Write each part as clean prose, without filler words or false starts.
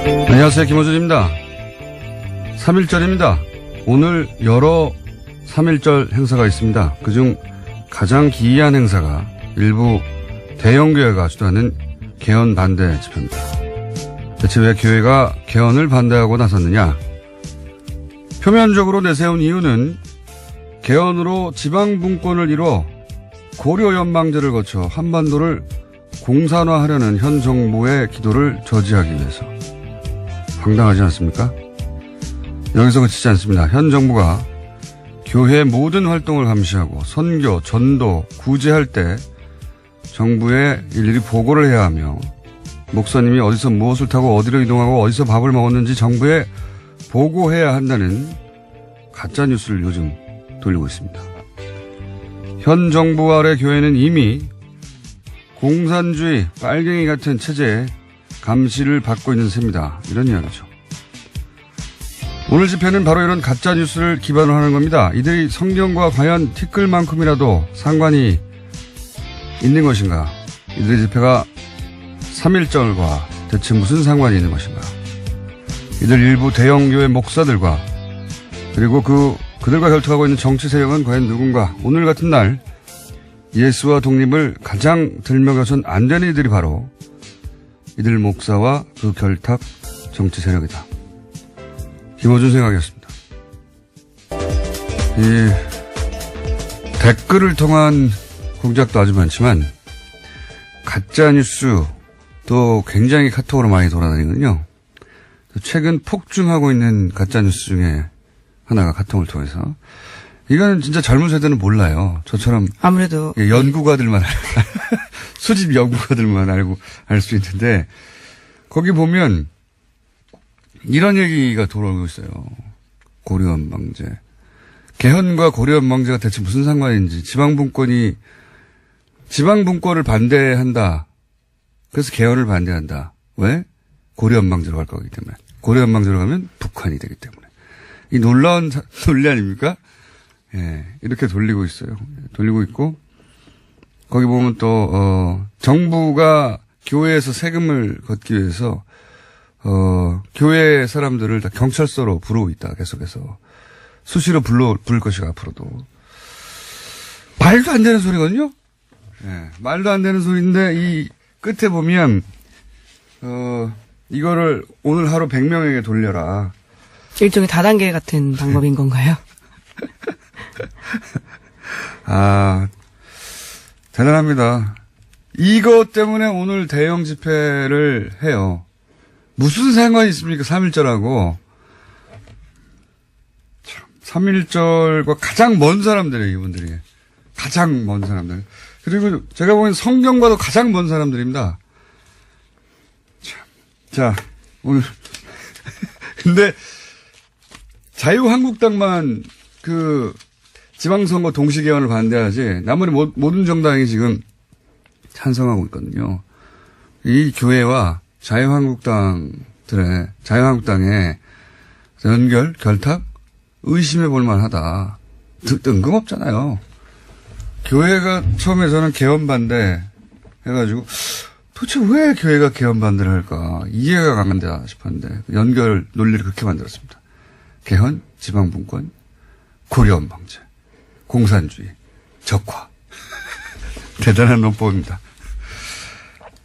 안녕하세요. 김호준입니다. 3.1절입니다. 오늘 여러 3.1절 행사가 있습니다. 그중 가장 기이한 행사가 일부 대형교회가 주도하는 개헌 반대 집회입니다. 대체 왜 교회가 개헌을 반대하고 나섰느냐? 표면적으로 내세운 이유는 개헌으로 지방분권을 이뤄 고려연방제를 거쳐 한반도를 공산화하려는 현 정부의 기도를 저지하기 위해서. 황당하지 않습니까? 여기서 그치지 않습니다. 현 정부가 교회의 모든 활동을 감시하고 선교, 전도, 구제할 때 정부에 일일이 보고를 해야 하며 목사님이 어디서 무엇을 타고 어디로 이동하고 어디서 밥을 먹었는지 정부에 보고해야 한다는 가짜뉴스를 요즘 돌리고 있습니다. 현 정부 아래 교회는 이미 공산주의 빨갱이 같은 체제에 감시를 받고 있는 셈이다. 이런 이야기죠. 오늘 집회는 바로 이런 가짜뉴스를 기반으로 하는 겁니다. 이들이 성경과 과연 티끌만큼이라도 상관이 있는 것인가? 이들의 집회가 3.1절과 대체 무슨 상관이 있는 것인가? 이들 일부 대형교회 목사들과 그리고 그들과 결투하고 있는 정치 세력은 과연 누군가? 오늘 같은 날 예수와 독립을 가장 들먹여선 안 되는 이들이 바로 이들 목사와 그 결탁 정치 세력이다. 김호준 생각이었습니다. 이 댓글을 통한 공작도 아주 많지만 가짜뉴스도 굉장히 카톡으로 많이 돌아다니거든요. 최근 폭증하고 있는 가짜뉴스 중에 하나가 카톡을 통해서. 이거는 진짜 젊은 세대는 몰라요. 저처럼. 아무래도. 연구가들만, 수집 연구가들만 알 수 있는데, 거기 보면, 이런 얘기가 돌아오고 있어요. 고려연방제. 개헌과 고려연방제가 대체 무슨 상관인지, 지방분권을 반대한다. 그래서 개헌을 반대한다. 왜? 고려연방제로 갈 거기 때문에. 고려연방제로 가면 북한이 되기 때문에. 이 놀라운 논리 아닙니까? 예, 이렇게 돌리고 있어요. 돌리고 있고, 거기 보면 또, 정부가 교회에서 세금을 걷기 위해서, 교회 사람들을 다 경찰서로 부르고 있다, 계속해서. 수시로 부를 것이고, 앞으로도. 말도 안 되는 소리거든요? 예, 말도 안 되는 소리인데, 이 끝에 보면, 이거를 오늘 하루 100명에게 돌려라. 일종의 다단계 같은 방법인 건가요? 아, 대단합니다. 이것 때문에 오늘 대형 집회를 해요. 무슨 상관이 있습니까? 3.1절하고. 3.1절과 가장 먼 사람들이에요, 이분들이. 가장 먼 사람들. 그리고 제가 보기엔 성경과도 가장 먼 사람들입니다. 자, 오늘. 근데 자유한국당만 지방선거 동시개헌을 반대하지 나머지 모든 정당이 지금 찬성하고 있거든요. 이 교회와 자유한국당의 연결, 결탁 의심해 볼 만하다. 뜬금없잖아요. 교회가 처음에 저는 개헌 반대 해가지고 도대체 왜 교회가 개헌 반대를 할까 이해가 안 간다 싶었는데 연결 논리를 그렇게 만들었습니다. 개헌, 지방분권, 고려연방제, 공산주의, 적화. 대단한 논법입니다.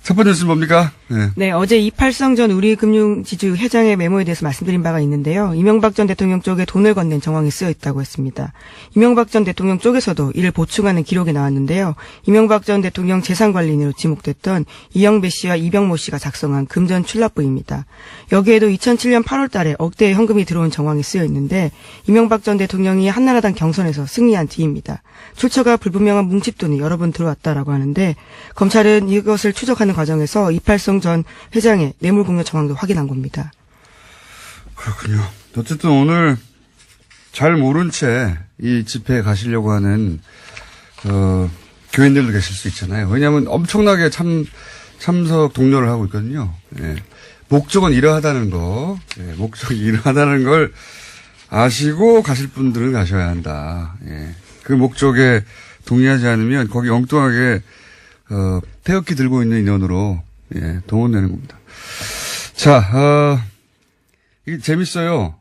첫 번째 뉴스는 뭡니까? 네, 어제 이팔성 전 우리금융지주 회장의 메모에 대해서 말씀드린 바가 있는데요. 이명박 전 대통령 쪽에 돈을 건넨 정황이 쓰여 있다고 했습니다. 이명박 전 대통령 쪽에서도 이를 보충하는 기록이 나왔는데요. 이명박 전 대통령 재산관리인으로 지목됐던 이영배 씨와 이병모 씨가 작성한 금전 출납부입니다. 여기에도 2007년 8월 달에 억대의 현금이 들어온 정황이 쓰여 있는데 이명박 전 대통령이 한나라당 경선에서 승리한 뒤입니다. 출처가 불분명한 뭉칫돈이 여러 번 들어왔다라고 하는데 검찰은 이것을 추적하는 과정에서 이팔성 전 회장의 뇌물공여 정황도 확인한 겁니다. 그렇군요. 어쨌든 오늘 잘 모른 채 이 집회에 가시려고 하는 교인들도 계실 수 있잖아요. 왜냐하면 엄청나게 참석 독려를 하고 있거든요. 예. 목적은 이러하다는 거, 목적이 이러하다는 걸 아시고 가실 분들은 가셔야 한다. 예. 그 목적에 동의하지 않으면 거기 엉뚱하게 태극기 들고 있는 인원으로 동원되는 겁니다. 자, 이게 재밌어요.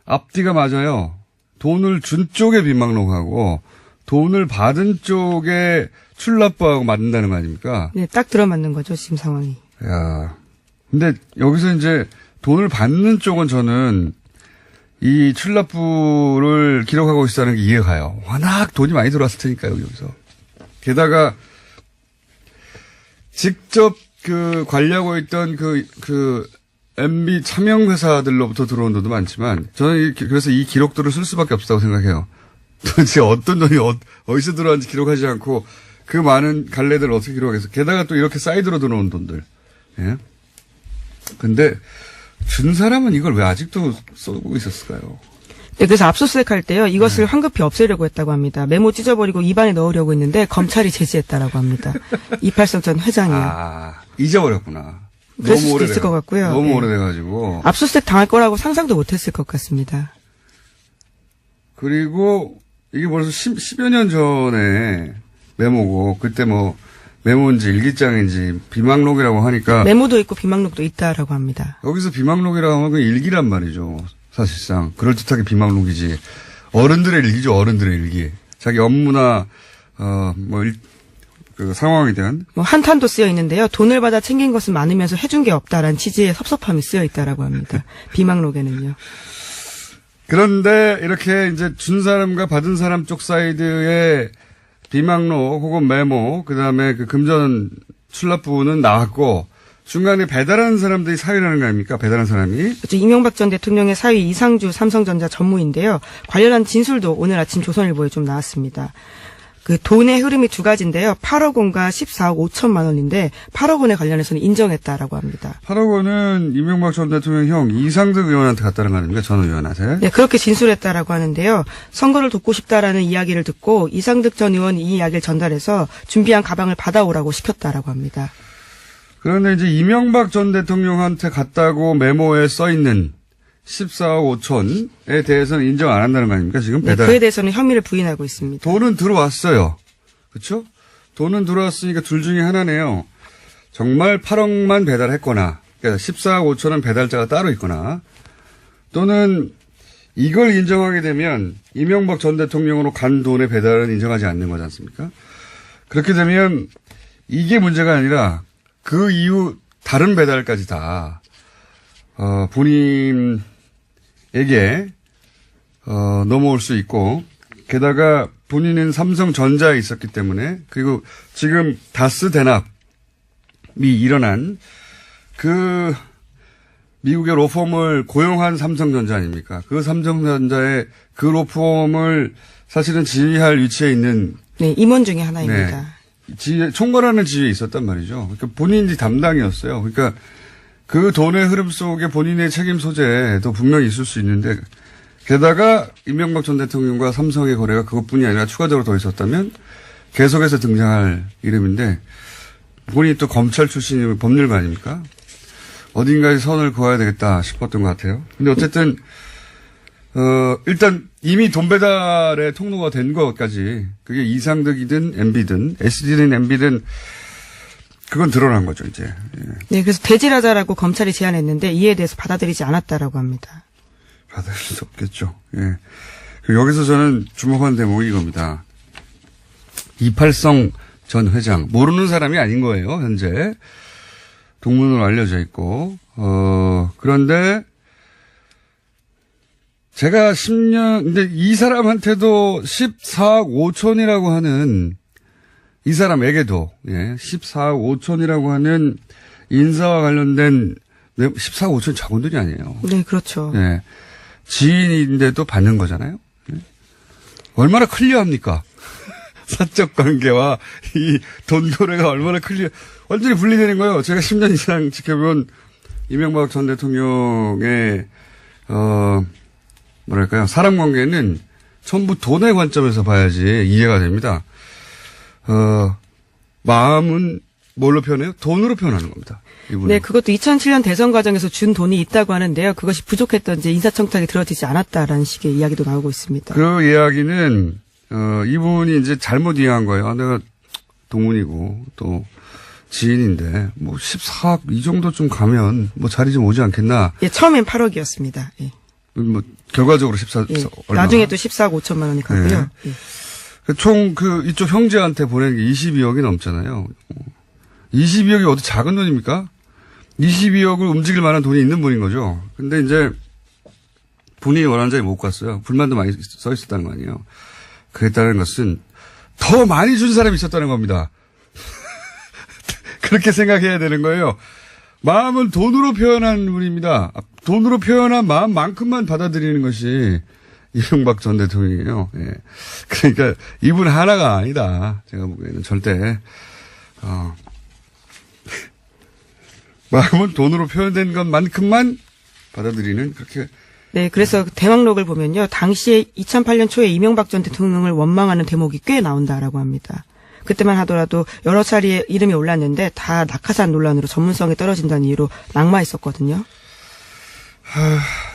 앞뒤가 맞아요. 돈을 준 쪽에 비망록하고 돈을 받은 쪽에 출납부하고 맞는다는 거 아닙니까? 네, 딱 들어맞는 거죠, 지금 상황이. 야, 근데 여기서 이제 돈을 받는 쪽은 저는 이 출납부를 기록하고 있다는 게 이해가 가요. 워낙 돈이 많이 들어왔을 테니까요, 여기서. 게다가 직접 관리하고 있던 MB 차명 회사들로부터 들어온 돈도 많지만 저는 그래서 이 기록들을 쓸 수밖에 없다고 생각해요. 도대체 어떤 돈이 어디서 들어왔는지 기록하지 않고 그 많은 갈래들을 어떻게 기록하겠어. 게다가 또 이렇게 사이드로 들어온 돈들. 예. 근데 준 사람은 이걸 왜 아직도 쏘고 있었을까요? 네, 그래서 압수수색 할 때요, 이것을 황급히 없애려고 했다고 합니다. 메모 찢어버리고 입안에 넣으려고 했는데 검찰이 제지했다라고 합니다. 이팔성 전 회장이요. 아, 잊어버렸구나. 그랬을 수도 있을 것 같고요. 너무 네. 오래돼가지고. 압수수색 당할 거라고 상상도 못했을 것 같습니다. 그리고 이게 벌써 10여 년 전에 메모고 그때 뭐 메모인지 일기장인지 비망록이라고 하니까 메모도 있고 비망록도 있다라고 합니다. 여기서 비망록이라고 하면 그 일기란 말이죠. 사실상 그럴듯하게 비망록이지. 어른들의 일기죠. 어른들의 일기. 자기 업무나 그 상황에 대한 뭐 한탄도 쓰여 있는데요. 돈을 받아 챙긴 것은 많으면서 해준 게 없다라는 취지의 섭섭함이 쓰여 있다라고 합니다. 비망록에는요. 그런데 이렇게 이제 준 사람과 받은 사람 쪽 사이드의 비망록 혹은 메모, 그 다음에 그 금전 출납 부분은 나왔고, 중간에 배달하는 사람들이 사위라는 거 아닙니까? 배달한 사람이. 그렇죠. 이명박 전 대통령의 사위 이상주 삼성전자 전무인데요. 관련한 진술도 오늘 아침 조선일보에 좀 나왔습니다. 그 돈의 흐름이 두 가지인데요. 8억 원과 14억 5천만 원인데 8억 원에 관련해서는 인정했다라고 합니다. 8억 원은 이명박 전 대통령 형 이상득 의원한테 갔다는 거 아닙니까? 전 의원한테. 네, 그렇게 진술했다라고 하는데요. 선거를 돕고 싶다라는 이야기를 듣고 이상득 전 의원이 이 이야기를 전달해서 준비한 가방을 받아오라고 시켰다라고 합니다. 그런데 이제 이명박 전 대통령한테 갔다고 메모에 써 있는 14억 5천에 대해서는 인정 안 한다는 거 아닙니까? 지금 배달. 네, 그에 대해서는 혐의를 부인하고 있습니다. 돈은 들어왔어요. 그렇죠? 돈은 들어왔으니까 둘 중에 하나네요. 정말 8억만 배달했거나, 그러니까 14억 5천은 배달자가 따로 있거나, 또는 이걸 인정하게 되면 이명박 전 대통령으로 간 돈의 배달은 인정하지 않는 거지 않습니까? 그렇게 되면 이게 문제가 아니라 그 이후 다른 배달까지 다 본인에게 넘어올 수 있고, 게다가 본인은 삼성전자에 있었기 때문에, 그리고 지금 다스 대납이 일어난 그 미국의 로펌을 고용한 삼성전자 아닙니까? 그 삼성전자의 그 로펌을 사실은 지휘할 위치에 있는. 네, 임원 중에 하나입니다. 네, 총괄하는 지위에 있었단 말이죠. 그러니까 본인이 담당이었어요. 그러니까 그 돈의 흐름 속에 본인의 책임 소재도 분명히 있을 수 있는데, 게다가 이명박 전 대통령과 삼성의 거래가 그것뿐이 아니라 추가적으로 더 있었다면 계속해서 등장할 이름인데, 본인이 또 검찰 출신이고 법률가 아닙니까? 어딘가에 선을 그어야 되겠다 싶었던 것 같아요. 근데 어쨌든 일단 이미 돈 배달의 통로가 된 것까지, 그게 이상득이든 MB든 SD든 MB든 그건 드러난 거죠, 이제. 예. 네, 그래서 대질하자라고 검찰이 제안했는데 이에 대해서 받아들이지 않았다라고 합니다. 받을 수 없겠죠. 예. 여기서 저는 주목한 대목이 이겁니다. 이팔성 전 회장. 모르는 사람이 아닌 거예요, 현재. 동문으로 알려져 있고. 그런데 제가 10년, 근데 이 사람한테도 14억 5천이라고 하는, 이 사람에게도, 예, 14억 5천이라고 하는 인사와 관련된 14억 5천 작은 돈이 아니에요. 네, 그렇죠. 예. 지인인데도 받는 거잖아요. 예? 얼마나 클리어합니까? 사적 관계와 이 돈 거래가 얼마나 완전히 분리되는 거예요. 제가 10년 이상 지켜본 이명박 전 대통령의, 뭐랄까요. 사람 관계는 전부 돈의 관점에서 봐야지 이해가 됩니다. 마음은 뭘로 표현해요? 돈으로 표현하는 겁니다. 이분은. 네, 그것도 2007년 대선 과정에서 준 돈이 있다고 하는데요. 그것이 부족했던지 인사청탁이 들어지지 않았다라는 식의 이야기도 나오고 있습니다. 그 이야기는 이분이 이제 잘못 이해한 거예요. 내가 동문이고 또 지인인데 뭐 14억 이 정도 좀 가면 뭐 자리 좀 오지 않겠나. 예, 처음엔 8억이었습니다. 예. 뭐 결과적으로 14 예. 얼마. 나중에 또 14억 5천만 원이 가고요. 예. 총 이쪽 형제한테 보낸 게 22억이 넘잖아요. 22억이 어디 작은 돈입니까? 22억을 움직일 만한 돈이 있는 분인 거죠. 근데 이제 본인이 원하는 자리에 못 갔어요. 불만도 많이 써 있었다는 거 아니에요. 그랬다는 것은 더 많이 준 사람이 있었다는 겁니다. 그렇게 생각해야 되는 거예요. 마음을 돈으로 표현한 분입니다. 돈으로 표현한 마음만큼만 받아들이는 것이 이명박 전 대통령이에요. 예. 그러니까 이분 하나가 아니다. 제가 보기에는 절대 마음은 돈으로 표현된 것만큼만 받아들이는 그렇게. 네, 그래서 대왕록을 보면요. 당시에 2008년 초에 이명박 전 대통령을 원망하는 대목이 꽤 나온다라고 합니다. 그때만 하더라도 여러 차례 이름이 올랐는데 다 낙하산 논란으로 전문성이 떨어진다는 이유로 낙마했었거든요.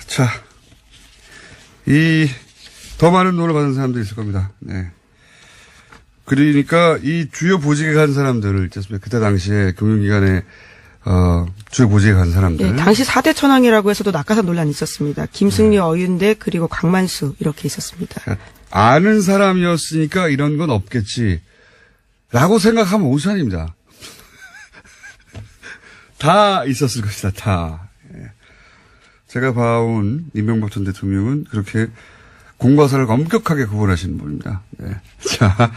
자, 더 많은 돈을 받은 사람도 있을 겁니다. 네. 그러니까 이 주요 보직에 간 사람들을 있었습니다. 그때 당시에 금융기관에 주요 보직에 간 사람들. 네, 당시 4대 천왕이라고 해서도 낙하산 논란이 있었습니다. 김승리, 어윤대 그리고 강만수 이렇게 있었습니다. 아는 사람이었으니까 이런 건 없겠지. 라고 생각하면 오산입니다. 다 있었을 것이다, 다. 예. 제가 봐온 이명박 전 대통령은 그렇게 공과사를 엄격하게 구분하시는 분입니다. 네. 자,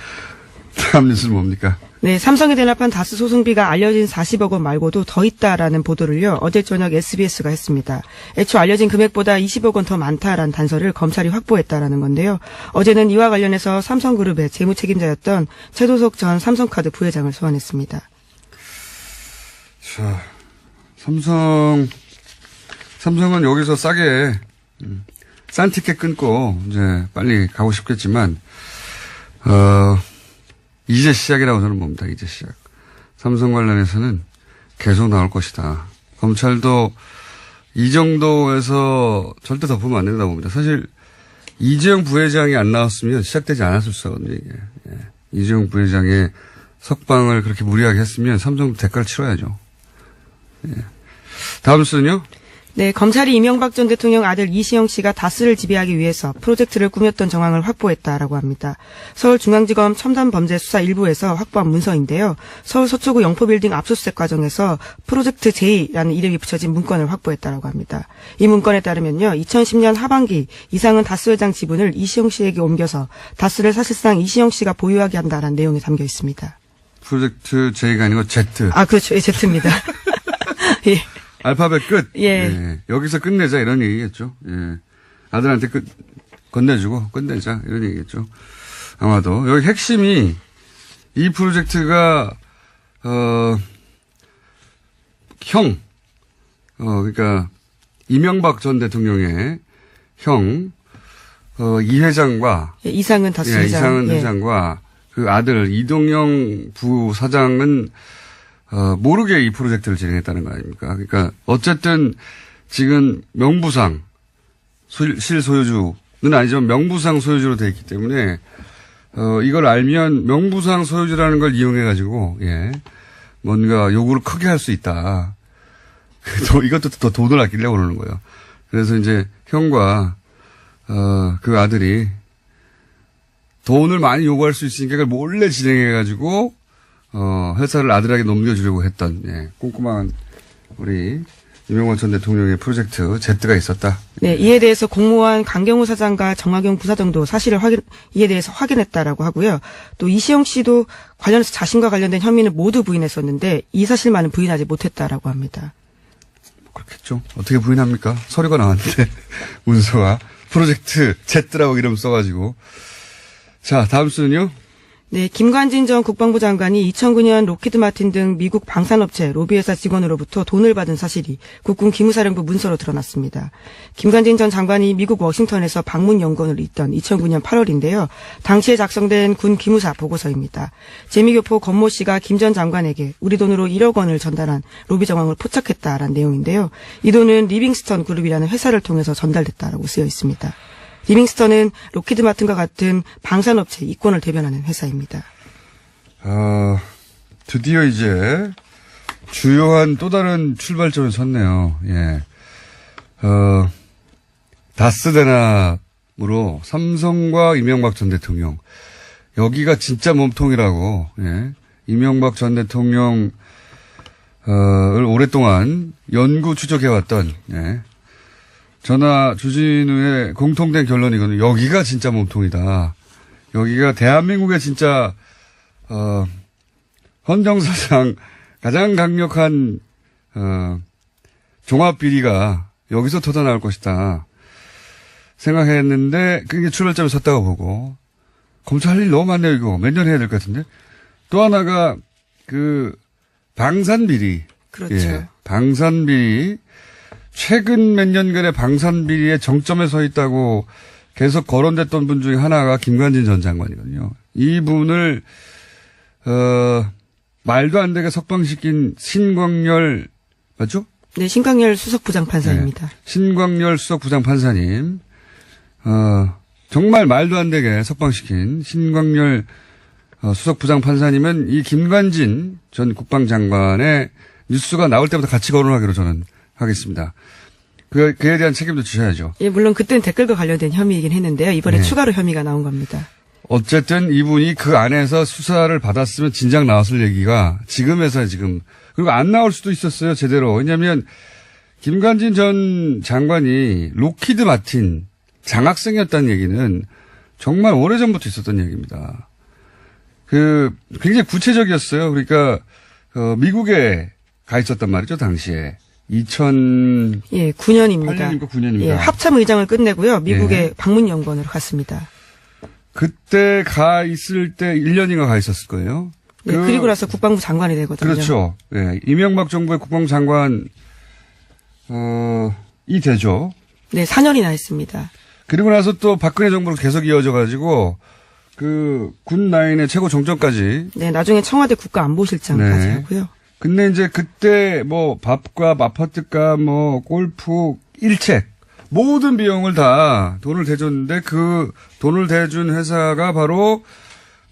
다음 뉴스는 뭡니까? 네, 삼성에 대납한 다스 소송비가 알려진 40억 원 말고도 더 있다라는 보도를요, 어제 저녁 SBS가 했습니다. 애초 알려진 금액보다 20억 원 더 많다라는 단서를 검찰이 확보했다라는 건데요. 어제는 이와 관련해서 삼성그룹의 재무 책임자였던 최도석 전 삼성카드 부회장을 소환했습니다. 자, 삼성은 여기서 싸게, 싼 티켓 끊고, 이제 빨리 가고 싶겠지만, 이제 시작이라고 저는 봅니다. 이제 시작. 삼성 관련해서는 계속 나올 것이다. 검찰도 이 정도에서 절대 덮으면 안 된다고 봅니다. 사실 이재용 부회장이 안 나왔으면 시작되지 않았을 수 있거든요. 이게. 예. 이재용 부회장의 석방을 그렇게 무리하게 했으면 삼성도 대가를 치러야죠. 예. 다음 수는요? 네, 검찰이 이명박 전 대통령 아들 이시영 씨가 다스를 지배하기 위해서 프로젝트를 꾸몄던 정황을 확보했다라고 합니다. 서울중앙지검 첨단범죄수사 1부에서 확보한 문서인데요. 서울 서초구 영포빌딩 압수수색 과정에서 프로젝트 J라는 이름이 붙여진 문건을 확보했다라고 합니다. 이 문건에 따르면요, 2010년 하반기 이상은 다스 회장 지분을 이시영 씨에게 옮겨서 다스를 사실상 이시영 씨가 보유하게 한다라는 내용이 담겨 있습니다. 프로젝트 J가 아니고 Z. 아, 그렇죠. 예, Z입니다. 예. 알파벳 끝. 예. 예. 여기서 끝내자 이런 얘기겠죠. 예. 아들한테 건네주고 끝내자 이런 얘기겠죠. 아마도 여기 핵심이 이 프로젝트가 그러니까 이명박 전 대통령의 형 이 회장과 예, 이상은 다스 예, 회장. 이상은 예. 회장과 그 아들 이동영 부사장은 모르게 이 프로젝트를 진행했다는 거 아닙니까? 그러니까 어쨌든 지금 명부상 실소유주는 아니지만 명부상 소유주로 되어 있기 때문에 이걸 알면 명부상 소유주라는 걸 이용해 가지고 예 뭔가 요구를 크게 할 수 있다. 이것도 더 돈을 아끼려고 그러는 거예요. 그래서 이제 형과 그 아들이 돈을 많이 요구할 수 있으니까 그걸 몰래 진행해 가지고 회사를 아들에게 넘겨주려고 했던, 예, 꼼꼼한 우리 이명박 전 대통령의 프로젝트 Z가 있었다. 네, 이에 대해서 공모한 강경호 사장과 정학용 부사장도 사실을 이에 대해서 확인했다라고 하고요. 또 이시영 씨도 관련해서 자신과 관련된 혐의는 모두 부인했었는데 이 사실만은 부인하지 못했다라고 합니다. 그렇겠죠. 어떻게 부인합니까? 서류가 나왔는데, 문서가. 프로젝트 Z라고 이름 써가지고. 자, 다음 수는요? 네, 김관진 전 국방부 장관이 2009년 로키드 마틴 등 미국 방산업체 로비회사 직원으로부터 돈을 받은 사실이 국군 기무사령부 문서로 드러났습니다. 김관진 전 장관이 미국 워싱턴에서 방문 연구원을 잇던 2009년 8월인데요. 당시에 작성된 군 기무사 보고서입니다. 재미교포 권모 씨가 김 전 장관에게 우리 돈으로 1억 원을 전달한 로비 정황을 포착했다라는 내용인데요. 이 돈은 리빙스턴 그룹이라는 회사를 통해서 전달됐다라고 쓰여 있습니다. 리빙스턴은 로키드 마틴과 같은 방산업체 이권을 대변하는 회사입니다. 드디어 이제 주요한 또 다른 출발점에 섰네요. 예. 다스 대납으로 삼성과 이명박 전 대통령. 여기가 진짜 몸통이라고, 예. 이명박 전 대통령, 을 오랫동안 연구 추적해왔던, 예. 저나 주진우의 공통된 결론이거든요. 여기가 진짜 몸통이다. 여기가 대한민국의 진짜, 헌정사상 가장 강력한, 종합비리가 여기서 터져나올 것이다. 생각했는데, 그게 출발점에 섰다고 보고, 검찰 할 일 너무 많네요, 이거. 몇 년 해야 될 것 같은데. 또 하나가, 방산비리. 그렇죠. 예, 방산비리. 최근 몇 년간의 방산비리의 정점에 서 있다고 계속 거론됐던 분 중에 하나가 김관진 전 장관이거든요. 이분을, 말도 안 되게 석방시킨 신광열, 맞죠? 네, 신광열 수석 부장판사입니다. 네, 신광열 수석 부장판사님. 정말 말도 안 되게 석방시킨 신광열 수석 부장판사님은 이 김관진 전 국방장관의 뉴스가 나올 때부터 같이 거론하기로 저는 하겠습니다. 그에 대한 책임도 지셔야죠. 예, 물론 그때는 댓글과 관련된 혐의이긴 했는데요. 이번에 네. 추가로 혐의가 나온 겁니다. 어쨌든 이분이 그 안에서 수사를 받았으면 진작 나왔을 얘기가 지금에서 지금, 그리고 안 나올 수도 있었어요, 제대로. 왜냐하면 김관진 전 장관이 로키드 마틴 장학생이었다는 얘기는 정말 오래전부터 있었던 얘기입니다. 굉장히 구체적이었어요. 그러니까, 미국에 가 있었단 말이죠, 당시에. 예, 9년입니다. 8년인가 9년입니다. 예, 합참 의장을 끝내고요. 미국의 예. 방문연구원으로 갔습니다. 그때 가 있을 때 1년인가 가 있었을 거예요. 네, 그리고 나서 국방부 장관이 되거든요. 그렇죠. 예, 이명박 정부의 국방부 장관, 이 되죠. 네, 4년이나 했습니다. 그리고 나서 또 박근혜 정부로 계속 이어져 가지고, 군 라인의 최고 정점까지. 네, 나중에 청와대 국가안보실장까지 네. 하고요. 근데 이제 그때 밥값, 아파트값, 골프, 일책, 모든 비용을 다 돈을 대줬는데 그 돈을 대준 회사가 바로,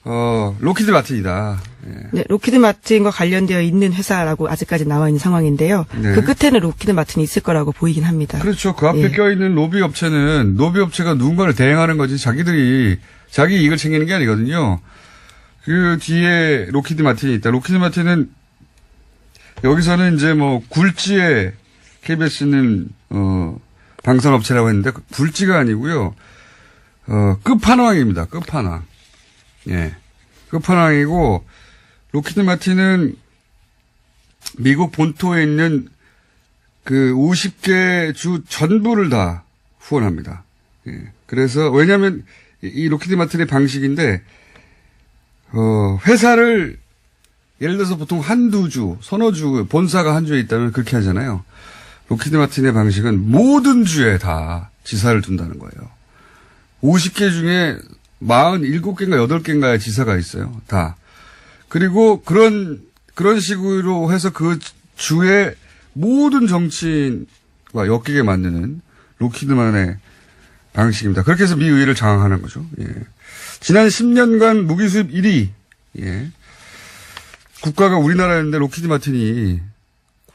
로키드 마틴이다. 예. 네, 로키드 마틴과 관련되어 있는 회사라고 아직까지 나와 있는 상황인데요. 네. 그 끝에는 로키드 마틴이 있을 거라고 보이긴 합니다. 그렇죠. 그 앞에 예. 껴있는 로비 업체는 로비 업체가 누군가를 대행하는 거지 자기들이 자기 이익을 챙기는 게 아니거든요. 그 뒤에 로키드 마틴이 있다. 로키드 마틴은 여기서는 이제 굴지에 KBS는 방산업체라고 했는데 굴지가 아니고요. 끝판왕입니다. 끝판왕. 예. 끝판왕이고 로키드 마틴은 미국 본토에 있는 50개 주 전부를 다 후원합니다. 예. 그래서 왜냐하면 이 로키드 마틴의 방식인데 회사를 예를 들어서 보통 한두 주, 서너 주, 본사가 한 주에 있다면 그렇게 하잖아요. 로키드 마틴의 방식은 모든 주에 다 지사를 둔다는 거예요. 50개 중에 47개인가 8개인가의 지사가 있어요. 다. 그리고 그런 식으로 해서 그 주의 모든 정치인과 엮이게 만드는 로키드만의 방식입니다. 그렇게 해서 미 의회를 장악하는 거죠. 예. 지난 10년간 무기 수입 1위. 예. 국가가 우리나라였는데 로키드 마틴이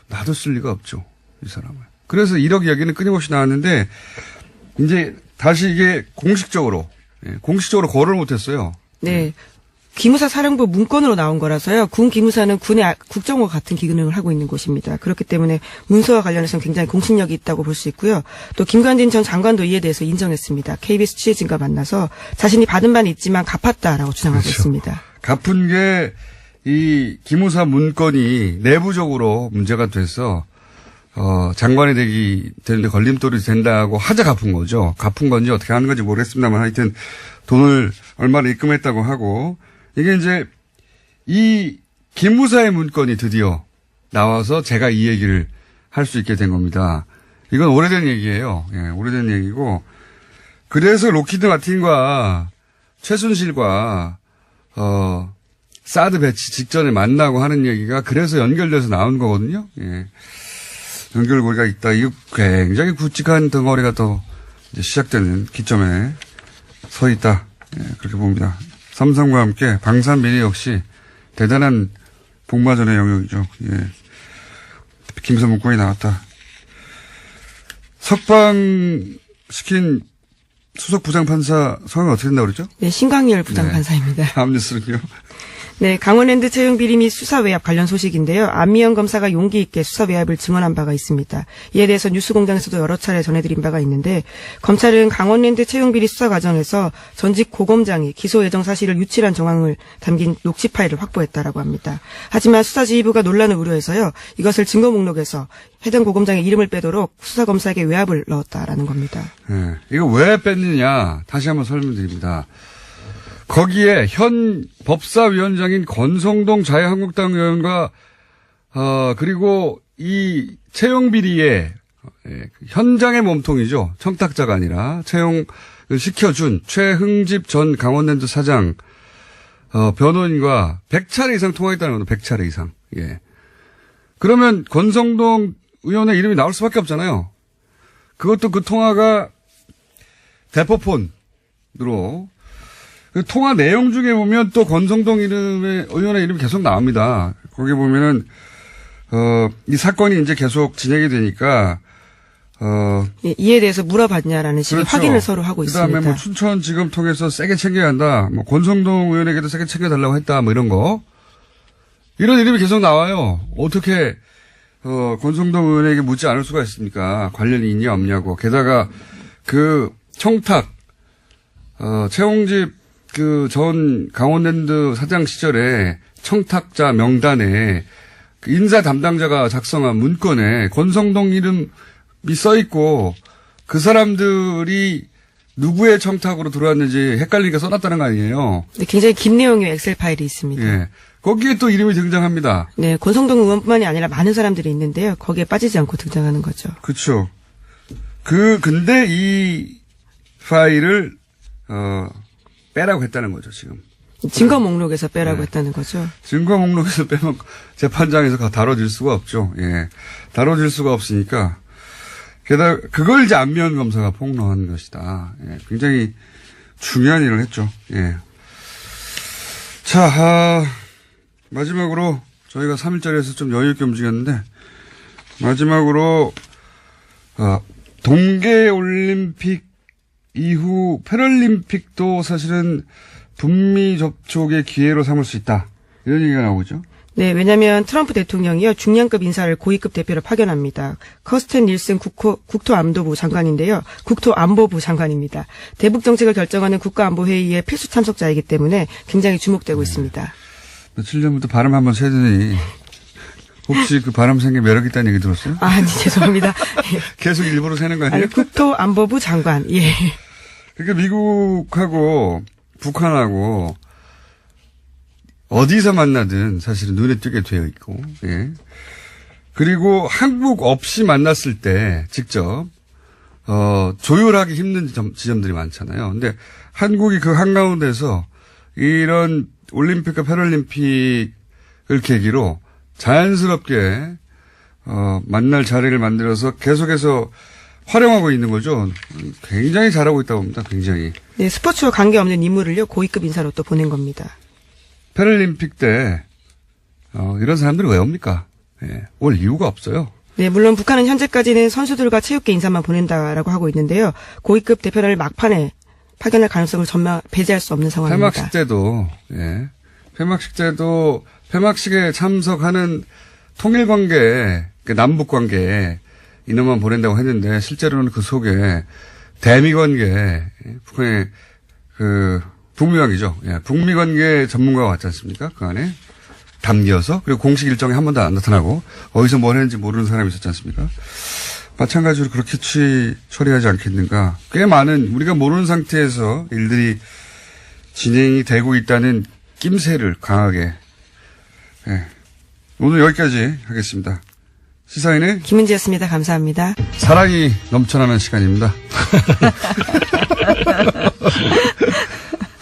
놔뒀을 리가 없죠. 이 사람을. 그래서 1억 이야기는 끊임없이 나왔는데 이제 다시 이게 공식적으로 거론을 못했어요. 네. 기무사 사령부 문건으로 나온 거라서요. 군 기무사는 군의 국정과 같은 기능을 하고 있는 곳입니다. 그렇기 때문에 문서와 관련해서는 굉장히 공신력이 있다고 볼 수 있고요. 또 김관진 전 장관도 이에 대해서 인정했습니다. KBS 취재진과 만나서 자신이 받은 바는 있지만 갚았다라고 주장하고 그렇죠. 있습니다. 갚은 게 이 기무사 문건이 내부적으로 문제가 돼서 장관이 되는데 걸림돌이 된다고 하자 갚은 거죠. 갚은 건지 어떻게 하는 건지 모르겠습니다만 하여튼 돈을 얼마나 입금했다고 하고 이게 이제 이 기무사의 문건이 드디어 나와서 제가 이 얘기를 할 수 있게 된 겁니다. 이건 오래된 얘기예요. 예, 오래된 얘기고 그래서 로키드 마틴과 최순실과 사드 배치 직전에 만나고 하는 얘기가 그래서 연결돼서 나온 거거든요. 예. 연결고리가 있다. 이거 굉장히 굵직한 덩어리가 또 이제 시작되는 기점에 서 있다. 예, 그렇게 봅니다. 삼성과 함께 방산비리 역시 대단한 복마전의 영역이죠. 예. 김선 문건이 나왔다. 석방시킨 수석 부장판사 성함이 어떻게 된다고 그랬죠? 네, 신광열 부장판사입니다. 다음 뉴스는요. 네, 강원랜드 채용 비리 및 수사 외압 관련 소식인데요. 안미영 검사가 용기 있게 수사 외압을 증언한 바가 있습니다. 이에 대해서 뉴스공장에서도 여러 차례 전해드린 바가 있는데 검찰은 강원랜드 채용 비리 수사 과정에서 전직 고검장이 기소 예정 사실을 유출한 정황을 담긴 녹취 파일을 확보했다라고 합니다. 하지만 수사지휘부가 논란을 우려해서요. 이것을 증거 목록에서 해당 고검장의 이름을 빼도록 수사검사에게 외압을 넣었다라는 겁니다. 네, 이거 왜 뺐느냐 다시 한번 설명드립니다. 거기에 현 법사위원장인 권성동 자유한국당 의원과 그리고 이 채용 비리의 현장의 몸통이죠. 청탁자가 아니라 채용을 시켜준 최흥집 전 강원랜드 사장 변호인과 100차례 이상 통화했다는 겁니다. 100차례 이상. 예. 그러면 권성동 의원의 이름이 나올 수밖에 없잖아요. 그것도 그 통화가 대포폰으로 그 통화 내용 중에 보면 또 권성동 의원의 이름이 계속 나옵니다. 거기 보면은, 이 사건이 이제 계속 진행이 되니까, 예, 이에 대해서 물어봤냐라는 식의 그렇죠. 확인을 서로 하고 있습니다. 그다음에 뭐 춘천지검 통해서 세게 챙겨야 한다. 뭐 권성동 의원에게도 세게 챙겨달라고 했다. 뭐 이런 거. 이런 이름이 계속 나와요. 어떻게, 권성동 의원에게 묻지 않을 수가 있습니까? 관련이 있냐 없냐고. 게다가 그 청탁, 최홍집 전 강원랜드 사장 시절에 청탁자 명단에 그 인사 담당자가 작성한 문건에 권성동 이름이 써 있고 그 사람들이 누구의 청탁으로 들어왔는지 헷갈리니까 써놨다는 거 아니에요. 네, 굉장히 긴 내용의 엑셀 파일이 있습니다. 예. 거기에 또 이름이 등장합니다. 네, 권성동 의원뿐만이 아니라 많은 사람들이 있는데요. 거기에 빠지지 않고 등장하는 거죠. 그렇죠. 근데 이 파일을 빼라고 했다는 거죠, 지금. 증거 목록에서 빼라고 했다는 거죠. 증거 목록에서 빼면 재판장에서 다뤄질 수가 없죠. 예. 다뤄질 수가 없으니까. 게다가 그걸 이제 안미연 검사가 폭로한 것이다. 예. 굉장히 중요한 일을 했죠. 예. 자, 마지막으로 저희가 3일짜리에서 좀 여유있게 움직였는데, 마지막으로, 동계올림픽 이후 패럴림픽도 사실은 북미 접촉의 기회로 삼을 수 있다. 이런 얘기가 나오고 있죠. 네, 왜냐하면 트럼프 대통령이요 중량급 인사를 고위급 대표로 파견합니다. 커스텐 닐슨 국토안보부 장관인데요. 국토안보부 장관입니다. 대북 정책을 결정하는 국가안보회의의 필수 참석자이기 때문에 굉장히 주목되고 있습니다. 며칠 전부터 발음 한번 세더니 혹시 그 발음 생긴 매력 있다는 얘기 들었어요? 아니 죄송합니다. 계속 일부러 세는 거 아니에요? 아니, 국토안보부 장관. 예. 그러니까 미국하고 북한하고 어디서 만나든 사실은 눈에 띄게 되어 있고, 예. 그리고 한국 없이 만났을 때 직접, 조율하기 힘든 지점들이 많잖아요. 근데 한국이 그 한가운데서 이런 올림픽과 패럴림픽을 계기로 자연스럽게, 만날 자리를 만들어서 계속해서 활용하고 있는 거죠. 굉장히 잘하고 있다고 봅니다. 굉장히. 네, 스포츠와 관계없는 인물을요 고위급 인사로 또 보낸 겁니다. 패럴림픽 때 이런 사람들이 왜 옵니까? 예, 올 이유가 없어요. 네, 물론 북한은 현재까지는 선수들과 체육계 인사만 보낸다라고 하고 있는데요. 고위급 대표를 막판에 파견할 가능성을 전면 배제할 수 없는 상황입니다. 폐막식 때도 폐막식에 참석하는 통일관계, 남북관계 인원만 보낸다고 했는데 실제로는 그 속에 대미관계, 북한의 북미관계죠. 예, 북미관계 전문가가 왔지 않습니까? 그 안에 담겨서 그리고 공식 일정에 한 번도 안 나타나고 어디서 뭘 했는지 모르는 사람이 있었지 않습니까? 마찬가지로 그렇게 처리하지 않겠는가. 꽤 많은 우리가 모르는 상태에서 일들이 진행이 되고 있다는 낌새를 강하게. 예. 오늘 여기까지 하겠습니다. 시사인의 김은지였습니다. 감사합니다. 사랑이 넘쳐나는 시간입니다.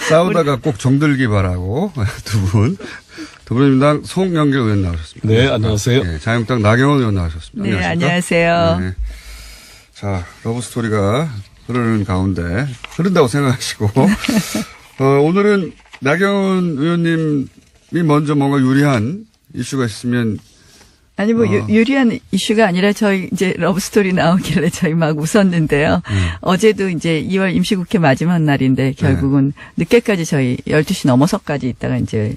싸우다가 꼭 정들기 바라고 두 분. 더불어민주당 송영길 의원 나오셨습니다. 네, 안녕하세요. 네, 자유한국당 나경원 의원 나오셨습니다. 네, 안녕하세요. 네. 자, 러브스토리가 흐르는 가운데 흐른다고 생각하시고 오늘은 나경원 의원님이 먼저 뭔가 유리한 이슈가 있으면 아니 뭐 유리한 이슈가 아니라 저희 이제 러브스토리 나오길래 저희 막 웃었는데요. 어제도 이제 2월 임시국회 마지막 날인데 결국은 늦게까지 저희 12시 넘어서까지 있다가 이제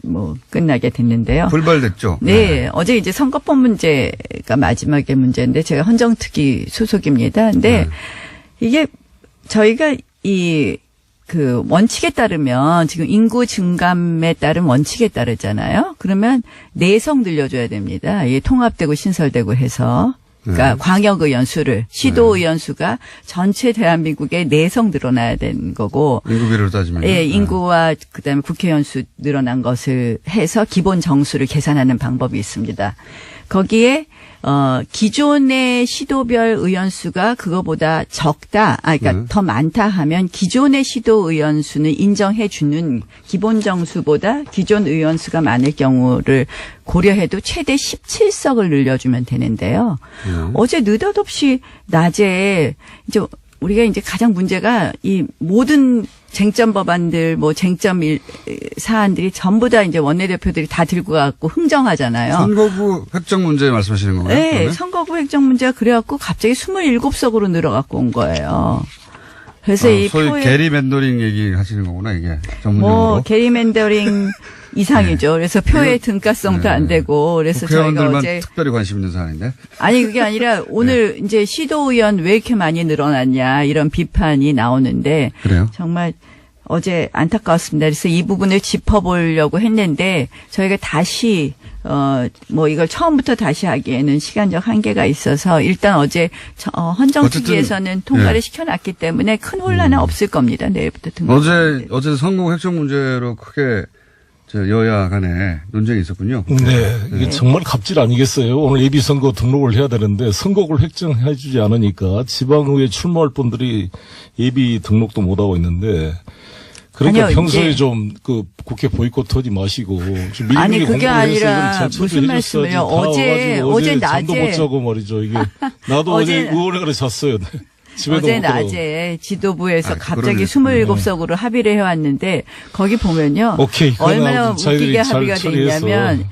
뭐 끝나게 됐는데요. 불발됐죠. 네, 어제 이제 선거법 문제가 마지막의 문제인데 제가 헌정특위 소속입니다. 근데 이게 저희가 그 원칙에 따르면 지금 인구 증감에 따른 원칙에 따르잖아요. 그러면 내석 늘려줘야 됩니다. 이게 통합되고 신설되고 해서. 그러니까 광역의원 수를 시도의원 수가 전체 대한민국의 내석 늘어나야 되는 거고. 인구비로 따지면. 예, 인구와 그다음에 국회의원 수 늘어난 것을 해서 기본 정수를 계산하는 방법이 있습니다. 거기에 기존의 시도별 의원 수가 그거보다 적다, 그러니까 더 많다 하면 기존의 시도 의원 수는 인정해 주는 기본 정수보다 기존 의원 수가 많을 경우를 고려해도 최대 17석을 늘려주면 되는데요. 어제 느닷없이 낮에 이제 우리가 이제 가장 문제가 이 모든 쟁점 법안들, 뭐 쟁점 사안들이 전부 다 이제 원내대표들이 다 들고 가고 흥정하잖아요. 선거구 획정 문제 말씀하시는 건가요? 네, 그러면? 선거구 획정 문제가 그래갖고 갑자기 27석으로 늘어갖고 온 거예요. 그래서 이 소위 표에 게리맨더링 얘기 하시는 거구나, 이게. 전문용어로. 뭐 게리맨더링 이상이죠. 그래서 표의 등가성도 안 되고 그래서 저희가 국회의원들만 어제 특별히 관심 있는 사안인데. 아니 그게 아니라 오늘 이제 시도의원 왜 이렇게 많이 늘어났냐 이런 비판이 나오는데 그래요? 정말 어제 안타까웠습니다. 그래서 이 부분을 짚어보려고 했는데 저희가 다시 뭐 이걸 처음부터 다시 하기에는 시간적 한계가 있어서 일단 어제 헌정특위에서는 통과를 시켜놨기 때문에 큰 혼란은 없을 겁니다. 내일부터 등록. 어제 선거구 획정 문제로 크게 여야 간에 논쟁이 있었군요. 네, 이게 정말 갑질 아니겠어요? 오늘 예비선거 등록을 해야 되는데 선거구를 획정해주지 않으니까 지방의회 출마할 분들이 예비 등록도 못하고 있는데 그러니까 아니요, 평소에 이제 좀 그 국회 보이콧하지 마시고 좀 미리미리 아니 그게 공부를 해서 아니라 이걸 제출을 무슨 해줬어야지. 말씀이에요? 어제 잠도 못 낮에 자고 말이죠. 이게 나도 어제 의원회관에 잤어요. 집에도 어제 못 들어가고. 낮에 지도부에서 갑자기 그러네. 27석으로 합의를 해왔는데 거기 보면요. 오케이, 얼마나 그건 자기들이 웃기게 잘 합의가 돼 처리해서. 있냐면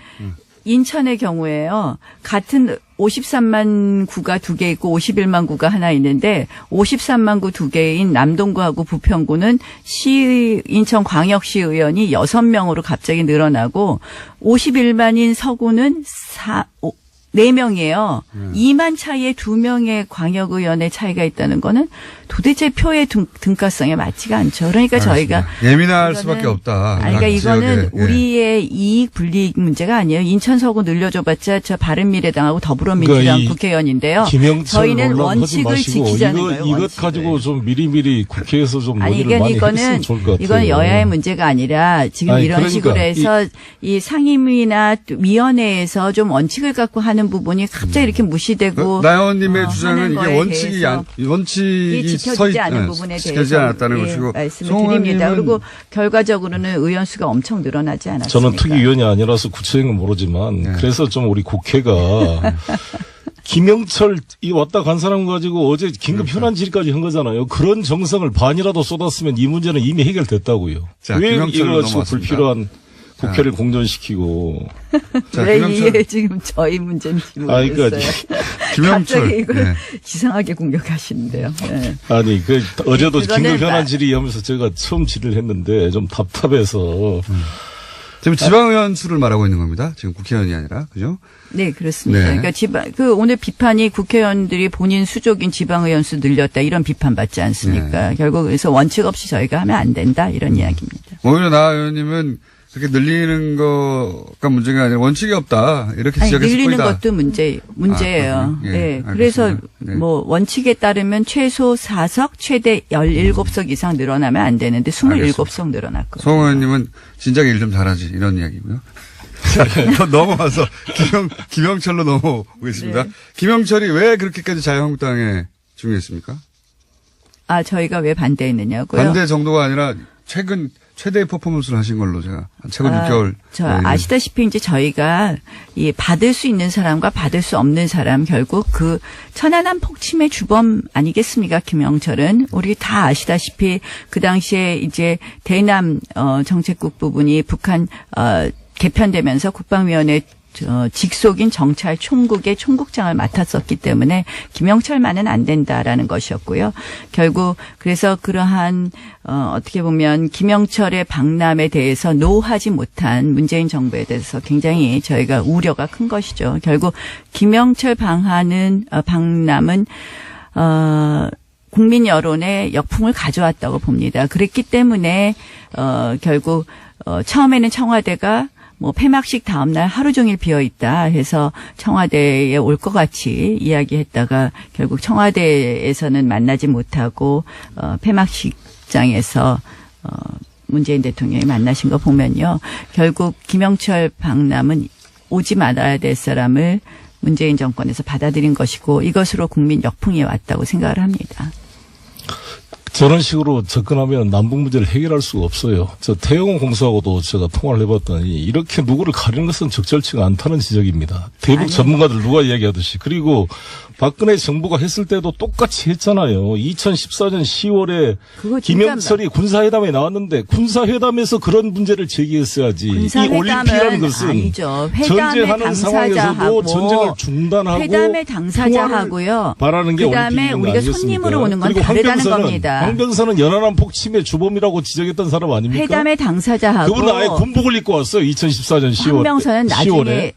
인천의 경우에요. 같은 53만 구가 2개 있고 51만 구가 하나 있는데 53만 구 2개인 남동구하고 부평구는 인천광역시 의원이 6명으로 갑자기 늘어나고 51만인 서구는 4명이에요. 2만 차이에 2명의 광역의원의 차이가 있다는 거는 도대체 표의 등가성에 맞지가 않죠. 그러니까 저희가 예민할 이거는- 수밖에 없다. 그러니까 이거는 지역에. 예. 우리의 이익 불이익 문제가 아니에요. 인천 서구 늘려줘봤자 저 바른미래당하고 더불어민주당 그러니까 이 국회의원인데요. 김영철 저희는 논란 하지 원칙을 마시고 지키자는 이거 거예요. 이것 원칙을. 가지고 좀 미리미리 국회에서 좀 아니, 논의를 많이 이거는 했으면 좋을 것 같아요. 이건 여야의 문제가 아니라 지금 아니, 이런 그러니까 식으로 해서 이 상임위나 또 위원회에서 좀 원칙을 갖고 하는 부분이 갑자기 이렇게 무시되고 나영원님의 주장은 하는 이게 거에 원칙이 대해서 원칙이 지켜지지 않은 부분에 지켜지지 대해서 않았다는 예, 것이고 말씀을 송 드립니다. 의원님은 그리고 결과적으로는 의원 수가 엄청 늘어나지 않았습니까? 저는 특위위원이 아니라서 구체적인 건 모르지만 그래서 좀 우리 국회가 김영철 이 왔다 간 사람 가지고 어제 긴급 현안 질의까지 한 거잖아요. 그런 정성을 반이라도 쏟았으면 이 문제는 이미 해결됐다고요. 자, 왜 김영철로 이거 가지고 넘어왔습니다. 불필요한 국회를 공전시키고. 자, 왜 김영철 이게 지금 저희 문제인지 아, 그러니까 모르겠어요. 김영철 갑자기 이걸 예. 이상하게 공격하시는데요. 네. 아니 그 어제도 그거는 긴급 현안 질의 하면서 제가 처음 질의를 했는데 좀 답답해서 지금 지방의원 수를 말하고 있는 겁니다. 지금 국회의원이 아니라 그죠? 네, 그렇습니다. 네. 그러니까 오늘 비판이 국회의원들이 본인 수족인 지방의원 수 늘렸다 이런 비판 받지 않습니까? 네. 결국 그래서 원칙 없이 저희가 하면 안 된다 이런 이야기입니다. 오히려 나 의원님은 그렇게 늘리는 거가 문제가 아니라 원칙이 없다 이렇게 아니, 지적했을 늘리는 뿐이다. 것도 문제예요. 그렇군요. 예, 네. 알겠습니다. 그래서 네. 뭐 원칙에 따르면 최소 4석 최대 17석 이상 늘어나면 안 되는데 27석 늘어났고. 송 의원님은 진작에 일 좀 잘하지 이런 이야기고요. 자, 더 넘어와서 김영철로 넘어오겠습니다. 네. 김영철이 왜 그렇게까지 자유한국당에 중요했습니까? 아, 저희가 왜 반대했느냐고요? 반대 정도가 아니라 최근 최대의 퍼포먼스를 하신 걸로 제가 최근 6개월. 아시다시피 이제 저희가 이 받을 수 있는 사람과 받을 수 없는 사람 결국 그 천안함 폭침의 주범 아니겠습니까? 김영철은 우리 다 아시다시피 그 당시에 이제 대남 정책국 부분이 북한 개편되면서 국방위원회 직속인 정찰 총국의 총국장을 맡았었기 때문에 김영철만은 안 된다라는 것이었고요. 결국 그래서 그러한 어떻게 보면 김영철의 방남에 대해서 노하지 못한 문재인 정부에 대해서 굉장히 저희가 우려가 큰 것이죠. 결국 김영철 방남은 국민 여론의 역풍을 가져왔다고 봅니다. 그랬기 때문에 결국 처음에는 청와대가 뭐 폐막식 다음날 하루 종일 비어 있다 해서 청와대에 올 것 같이 이야기했다가 결국 청와대에서는 만나지 못하고 폐막식장에서 문재인 대통령이 만나신 거 보면요. 결국 김영철 방남은 오지 말아야 될 사람을 문재인 정권에서 받아들인 것이고 이것으로 국민 역풍이 왔다고 생각을 합니다. 저런 식으로 접근하면 남북 문제를 해결할 수가 없어요. 저 태영호 공수하고도 제가 통화를 해봤더니 이렇게 누구를 가리는 것은 적절치가 않다는 지적입니다. 대북 전문가들 누가 이야기하듯이. 그리고 박근혜 정부가 했을 때도 똑같이 했잖아요. 2014년 10월에 김영철이 군사회담에 나왔는데 군사회담에서 그런 문제를 제기했어야지. 이 올림픽이라는 것은 아니죠. 전쟁하는 상황에서도 전쟁을 중단하고 회담의 당사자하고요. 바라는 게 그다음에 올림픽이 우리가 아니겠습니까? 손님으로 오는 건 그리고 다르다는 겁니다. 황병선은 연안함 폭침의 주범이라고 지적했던 사람 아닙니까? 회담의 당사자하고 그분은 아예 군복을 입고 왔어요. 2014년 10월. 황병선은 나중에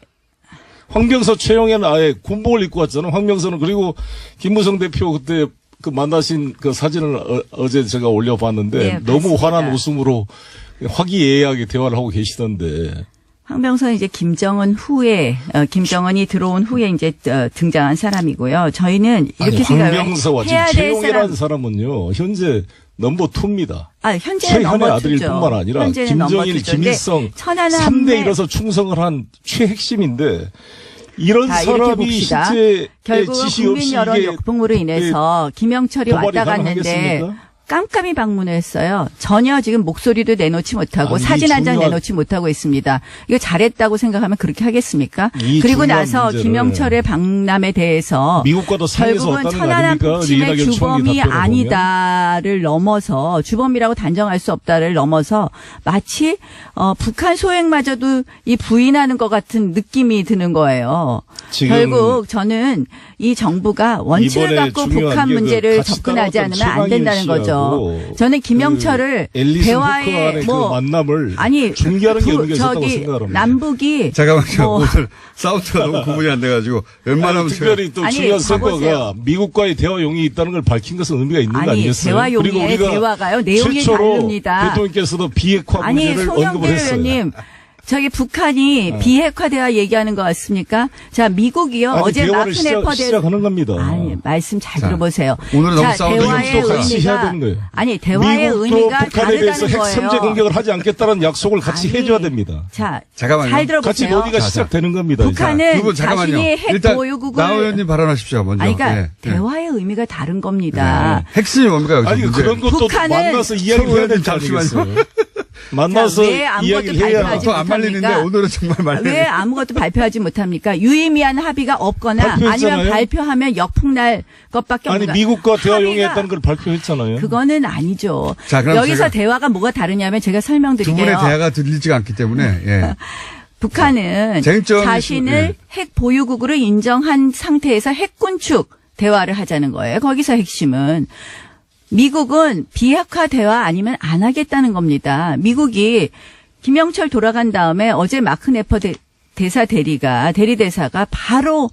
황병서 최영애는 아예 군복을 입고 왔잖아요. 황병선은. 그리고 김무성 대표 그때 그 만나신 그 사진을 어제 제가 올려봤는데 네, 너무 맞습니다. 환한 웃음으로 화기애애하게 대화를 하고 계시던데. 황병선은 이제 김정은 후에 김정은이 들어온 후에 이제 등장한 사람이고요. 저희는 이렇게 생각해요. 황병서와 지금 해야 될 최영애라는 사람은요. 현재 넘버 2입니다. 현재는 최현의 넘버 2죠. 아들일 뿐만 아니라 김정일, 김일성 3대 1에서 충성을 한 최핵심인데 이런 자, 이렇게 사람이 봅시다. 실제 결국 지시 국민 없이 여론 이게 역풍으로 인해서 김영철이 도발이 왔다 갔는데 가능하겠습니까? 깜깜이 방문을 했어요. 전혀 지금 목소리도 내놓지 못하고 아니, 사진 한 장 중요한- 내놓지 못하고 있습니다. 이거 잘했다고 생각하면 그렇게 하겠습니까? 이 그리고 중요한 나서 문제를 김영철의 방남에 대해서 미국과도 상의해서 결국은 왔다는 거 천안함 아닙니까? 폭침의 이낙연 총리 주범이 답변을 아니다를 넘어서 주범이라고 단정할 수 없다를 넘어서 마치 북한 소행마저도 이 부인하는 것 같은 느낌이 드는 거예요. 지금 결국 저는 이 정부가 원칙을 이번에 갖고 중요한 북한 게 그 문제를 같이 접근하지 따라왔던 않으면 안 된다는 최강일 거죠. 씨하고 저는 김영철을 앨리슨 대화에 후크간의 그 만남을 아니 중계하는 게 의미가 있었다고 저기 생각을 합니다. 남북이 잠깐만요. 뭐- 오늘 사우트가 너무 구분이 안 돼가지고 웬만하면 제가 특별히 또 아니, 중요한 봐보세요. 선거가 미국과의 대화 용이 있다는 걸 밝힌 것은 의미가 있는 거 아니 아니겠어요? 대화 그리고 용의 우리가 대화가요 내용이 최초로 다릅니다. 대통령께서도 비핵화 아니 문제를 언급을 송영길 했어요. 의원님 저기 북한이 비핵화 대화 얘기하는 것 같습니까? 자 미국이요 아니, 어제 대화를 마크네퍼 시작하는 겁니다. 아니 말씀 잘 자, 들어보세요. 오늘은 너무 싸우는 대화의 미국도 같이 해야 의미가 되는 거예요. 아니 대화의 미국도 의미가 북한에 대해서 다르다는 핵 선제 거예요. 공격을 하지 않겠다는 약속을 같이 아니, 해줘야 됩니다. 자, 잠깐만요. 잘 같이 들어보세요. 논의가 시작되는 겁니다. 이제. 북한은 두 분 잠깐만요. 자신이 핵 일단 보유국을 나 의원님 발언하십시오. 먼저. 아니, 그러니까 예, 예. 대화의 의미가 다른 겁니다. 네. 핵심이 뭡니까 여기서 아니 문제. 그런 것도 북한은 만나서 이야기를 해야 될 거 잠시만요. 아니겠어요? 만나서 자, 왜 아무것도 이야기를 해야 발표하지 안 말리는데 못합니까? 오늘은 정말 말리는. 왜 아무것도 발표하지 못합니까? 유의미한 합의가 없거나 발표했잖아요. 아니면 발표하면 역풍날 것밖에 아니 없는 미국과 대화 합의가- 용이했다는 걸 발표했잖아요. 그거는 아니죠. 자, 그럼 여기서 제가- 대화가 뭐가 다르냐면 제가 두 설명드릴게요. 분의 대화가 들리지가 않기 때문에 예. 북한은 쟁점이 자신을 예. 핵 보유국으로 인정한 상태에서 핵군축 대화를 하자는 거예요. 거기서 핵심은 미국은 비핵화 대화 아니면 안 하겠다는 겁니다. 미국이 김영철 돌아간 다음에 어제 마크네퍼 대리대사가 바로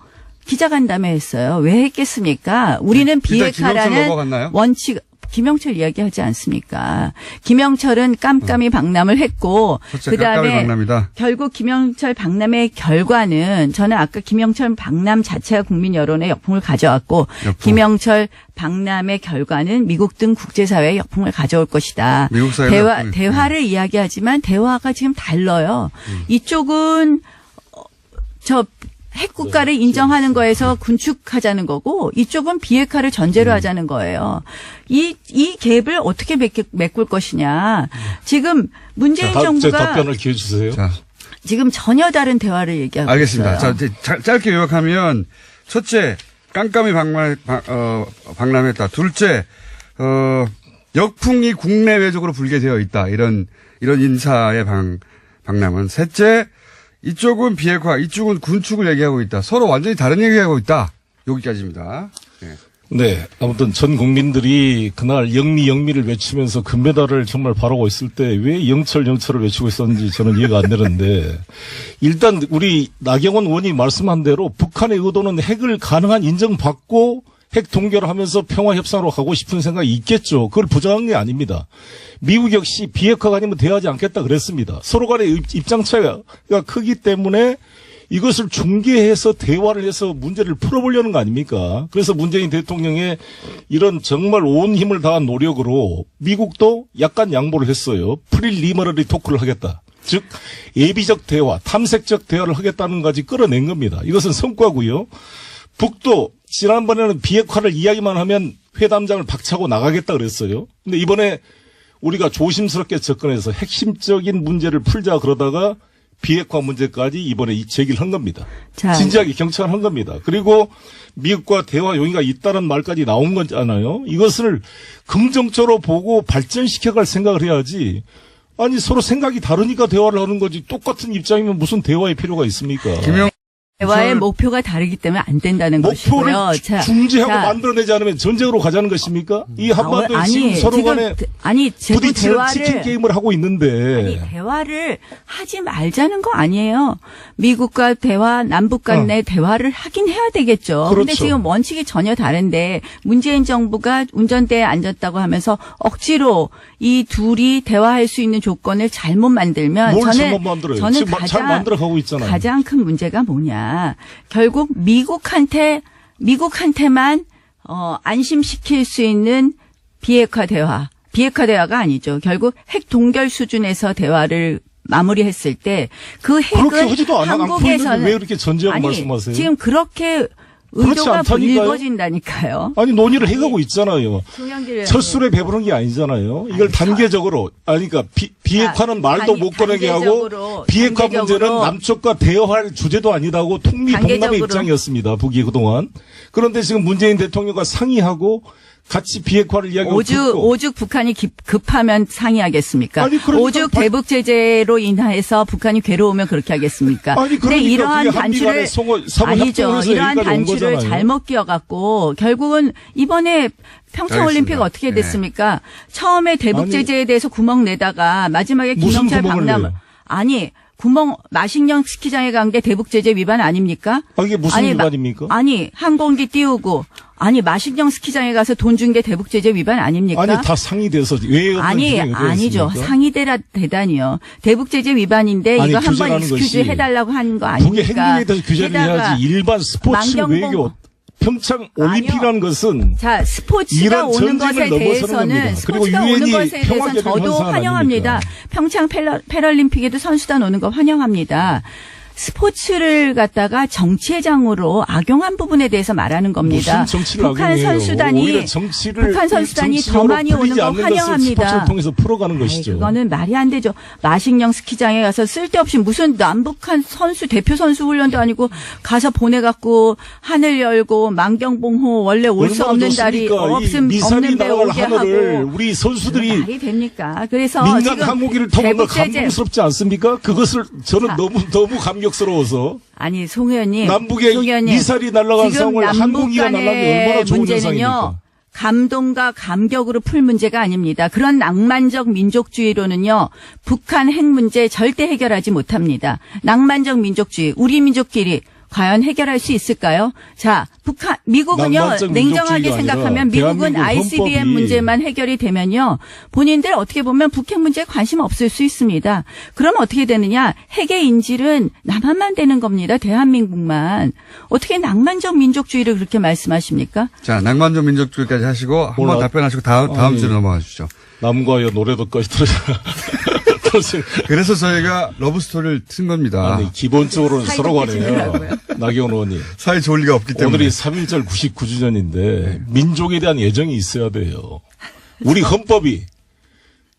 기자간담회 했어요. 왜 했겠습니까? 우리는 일단 김영철 비핵화라는 넘어갔나요? 원칙 김영철 이야기하지 않습니까? 김영철은 깜깜이 방남을 했고 첫째 깜깜이 그다음에 방남이다. 결국 김영철 방남의 결과는 저는 아까 김영철 방남 자체가 국민 여론의 역풍을 가져왔고 역풍. 김영철 방남의 결과는 미국 등 국제사회의 역풍을 가져올 것이다. 미국 사회의 역풍이. 대화를 이야기하지만 대화가 지금 달라요. 이쪽은 저 핵국가를 인정하는 거에서 군축하자는 거고 이쪽은 비핵화를 전제로 하자는 거예요. 이 갭을 어떻게 메꿀 것이냐. 지금 문재인 제 정부가 답변을 기회 주세요. 자, 지금 전혀 다른 대화를 얘기하고 알겠습니다. 있어요. 자, 이제 짧게 요약하면 첫째 깜깜이 방남했다. 둘째 역풍이 국내외적으로 불게 되어 있다. 이런 인사의 방남은 셋째 이쪽은 비핵화, 이쪽은 군축을 얘기하고 있다. 서로 완전히 다른 얘기하고 있다. 여기까지입니다. 네. 네. 아무튼 전 국민들이 그날 영미를 외치면서 금메달을 정말 바라고 있을 때 왜 영철을 외치고 있었는지 저는 이해가 안 되는데 일단 우리 나경원 의원이 말씀한 대로 북한의 의도는 핵을 가능한 인정받고 핵 동결하면서 평화협상으로 가고 싶은 생각이 있겠죠. 그걸 부정한 게 아닙니다. 미국 역시 비핵화가 아니면 대화하지 않겠다 그랬습니다. 서로 간의 입장 차이가 크기 때문에 이것을 중개해서 대화를 해서 문제를 풀어보려는 거 아닙니까? 그래서 문재인 대통령의 이런 정말 온 힘을 다한 노력으로 미국도 약간 양보를 했어요. 프릴리머러리 토크를 하겠다. 즉 예비적 대화, 탐색적 대화를 하겠다는 것까지 끌어낸 겁니다. 이것은 성과고요. 북도 지난번에는 비핵화를 이야기만 하면 회담장을 박차고 나가겠다 그랬어요. 근데 이번에 우리가 조심스럽게 접근해서 핵심적인 문제를 풀자 그러다가 비핵화 문제까지 이번에 제기를 한 겁니다. 자, 진지하게 경청한 겁니다. 그리고 미국과 대화 용의가 있다는 말까지 나온 거잖아요. 이것을 긍정적으로 보고 발전시켜갈 생각을 해야지. 아니 서로 생각이 다르니까 대화를 하는 거지. 똑같은 입장이면 무슨 대화의 필요가 있습니까? 대화의 목표가 다르기 때문에 안 된다는 목표를 것이고요. 중재하고 만들어내지 않으면 전쟁으로 가자는 것입니까? 이 한반도에 지금 서로 간에 부딪히는 치킨 게임을 하고 있는데. 대화를 하지 말자는 거 아니에요. 미국과 남북 간의 대화를 하긴 해야 되겠죠. 그런데 그렇죠. 지금 원칙이 전혀 다른데 문재인 정부가 운전대에 앉았다고 하면서 억지로 이 둘이 대화할 수 있는 조건을 잘못 만들면 뭘 잘못 만들어요? 저는 지금 잘 만들어가고 있잖아요. 가장 큰 문제가 뭐냐. 결국 미국한테만 안심시킬 수 있는 비핵화 대화가 아니죠. 결국 핵 동결 수준에서 대화를 마무리했을 때 그 핵은 그렇게 하지도 한국에서는 왜 그렇게 전제하고 말씀하세요? 지금 그렇게 의도가 불거진다니까요. 아니 논의를 해가고 있잖아요. 철수에 배부른 게 아니잖아요. 이걸 단계적으로 그러니까 비핵화는 말도 못 꺼내게 하고 비핵화 문제는 남쪽과 대화할 주제도 아니다고 통미동남의 입장이었습니다. 북이 그동안. 그런데 지금 문재인 대통령과 상의하고 같이 비핵화를 이야기하고 오죽 북한이 급하면 상의하겠습니까? 아니, 그러니까 오죽 대북 제재로 인해서 북한이 괴로우면 그렇게 하겠습니까? 아니, 그러니까 근데 이러한 단추를 아니죠. 이러한 단추를 잘못 끼워갖고 결국은 이번에 평창올림픽 어떻게 됐습니까? 처음에 대북 제재에 대해서 구멍 내다가 마지막에 김영철 박람 마식령 스키장에 간 게 대북 제재 위반 아닙니까? 이게 무슨 위반입니까? 항공기 띄우고 마식령 스키장에 가서 돈 준 게 대북 제재 위반 아닙니까? 다 상의돼서 왜 아니죠. 상의되다니요. 대북 제재 위반인데 이거 한번 익스큐즈 해달라고 한 거 아닙니까? 북의 행동에 대해서 규제를 해야지. 일반 스포츠 외교 평창 올림픽이라는 것은 스포츠가 오는 것에 대해서는 저도 환영합니다. 아닙니까? 평창 패럴림픽에도 선수단 오는 거 환영합니다. 스포츠를 갖다가 정치회장으로 악용한 부분에 대해서 말하는 겁니다. 무슨 정치를 악용해요? 북한 선수단이 더 많이 오는 거 환영합니다. 스포츠를 통해서 풀어가는 것이죠. 그거는 말이 안 되죠. 마식령 스키장에 가서 쓸데없이 무슨 남북한 대표 선수 훈련도 아니고 가서 보내갖고 하늘 열고 만경봉호 원래 올 수 없는 달이 없는 데 오게 하고 우리 선수들이 말이 됩니까? 그래서 민간 항공기를 타고 거 감동스럽지 않습니까? 그것을 저는 너무 감격스러워서. 송 의원님. 남북의 미사일이 날아간 상황을 항공기가 날아가면 얼마나 좋은 현상입니까? 감동과 감격으로 풀 문제가 아닙니다. 그런 낭만적 민족주의로는요. 북한 핵 문제 절대 해결하지 못합니다. 낭만적 민족주의. 우리 민족끼리 과연 해결할 수 있을까요? 미국은요, 냉정하게 생각하면 미국은 ICBM 문제만 해결이 되면요, 본인들 어떻게 보면 북핵 문제에 관심 없을 수 있습니다. 그럼 어떻게 되느냐? 핵의 인질은 남한만 되는 겁니다. 대한민국만. 어떻게 낭만적 민족주의를 그렇게 말씀하십니까? 자, 낭만적 민족주의까지 하시고, 한번 답변하시고 다음 주로 넘어가 주시죠. 남과여 노래도까지 들으잖아. 그래서 저희가 러브스토리를 튼 겁니다. 기본적으로는 서로 간에요. 나경원 의원님. 사이 좋을 리가 없기 때문에. 오늘이 3.1절 99주년인데 민족에 대한 애정이 있어야 돼요. 우리 헌법이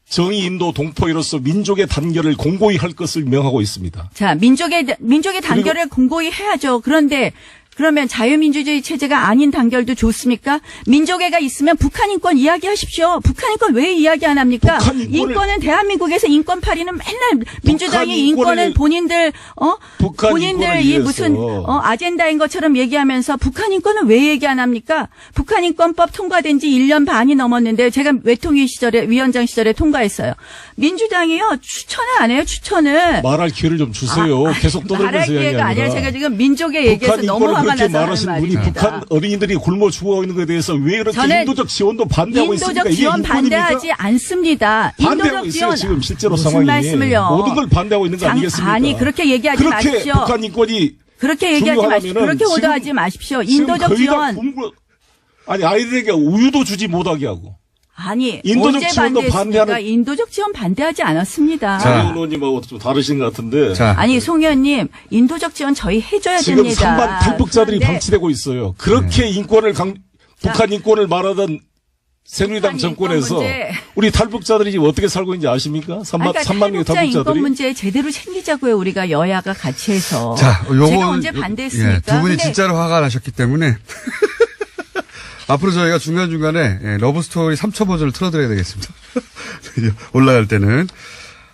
정의, 인도, 동포이로서 민족의 단결을 공고히 할 것을 명하고 있습니다. 자, 민족의 단결을 공고히 해야죠. 그런데 그러면 자유민주주의 체제가 아닌 단결도 좋습니까? 민족애가 있으면 북한 인권 이야기하십시오. 북한 인권 왜 이야기 안 합니까? 인권은 대한민국에서 인권파리는 맨날 민주당이 인권은 본인들 본인들 이 무슨 아젠다인 것처럼 얘기하면서 북한 인권은 왜 얘기 안 합니까? 북한 인권법 통과된 지 1년 반이 넘었는데 제가 외통위 시절에 위원장 시절에 통과했어요. 민주당이요 추천을 안 해요. 추천을 말할 기회를 좀 주세요. 계속 떠들면서 말할 기회가 아니라 제가 지금 민족의 얘기에서 너무 화가 그렇게 나서 말하시는 분이 말입니다. 북한 어린이들이 굶어 죽어가고 있는 것에 대해서 왜 이렇게 인도적 지원도 반대하고 있습니까? 인도적 지원 반대하지 않습니다. 반대하고 인도적 있어요. 지원 지금 실제로 무슨 상황이 말씀을요? 모든 걸 반대하고 있는 거 아니겠습니까? 아니 그렇게 얘기하지 그렇게 마십시오. 북한 인권이 그렇게 얘기하지 마십시오. 중요하다면은 그렇게 지금- 오도하지 마십시오. 지금 인도적 거의 다 지원 굶고 아니 아이들에게 우유도 주지 못하게 하고 아니 인도적 언제 지원도 반대했습니까? 반대하는- 인도적 지원 반대하지 않았습니다. 자. 장 의원님하고 좀 다르신 것 같은데 자, 아니 송 의원님 인도적 지원 저희 해줘야 지금 됩니다. 3만 탈북자들이 그런데 방치되고 있어요. 그렇게 인권을 북한 인권을 말하던 새누리당 북한 정권에서 인권 문제. 우리 탈북자들이 지금 어떻게 살고 있는지 아십니까? 3만 그러니까 3만 명의 탈북자 인권 탈북자들이 문제 제대로 챙기자고요. 우리가 여야가 같이 해서. 자, 요거 제가 언제 반대했습니까? 두 분이 근데 진짜로 화가 나셨기 때문에 앞으로 저희가 중간중간에 러브스토리 3초 버전을 틀어드려야 되겠습니다. 올라갈 때는.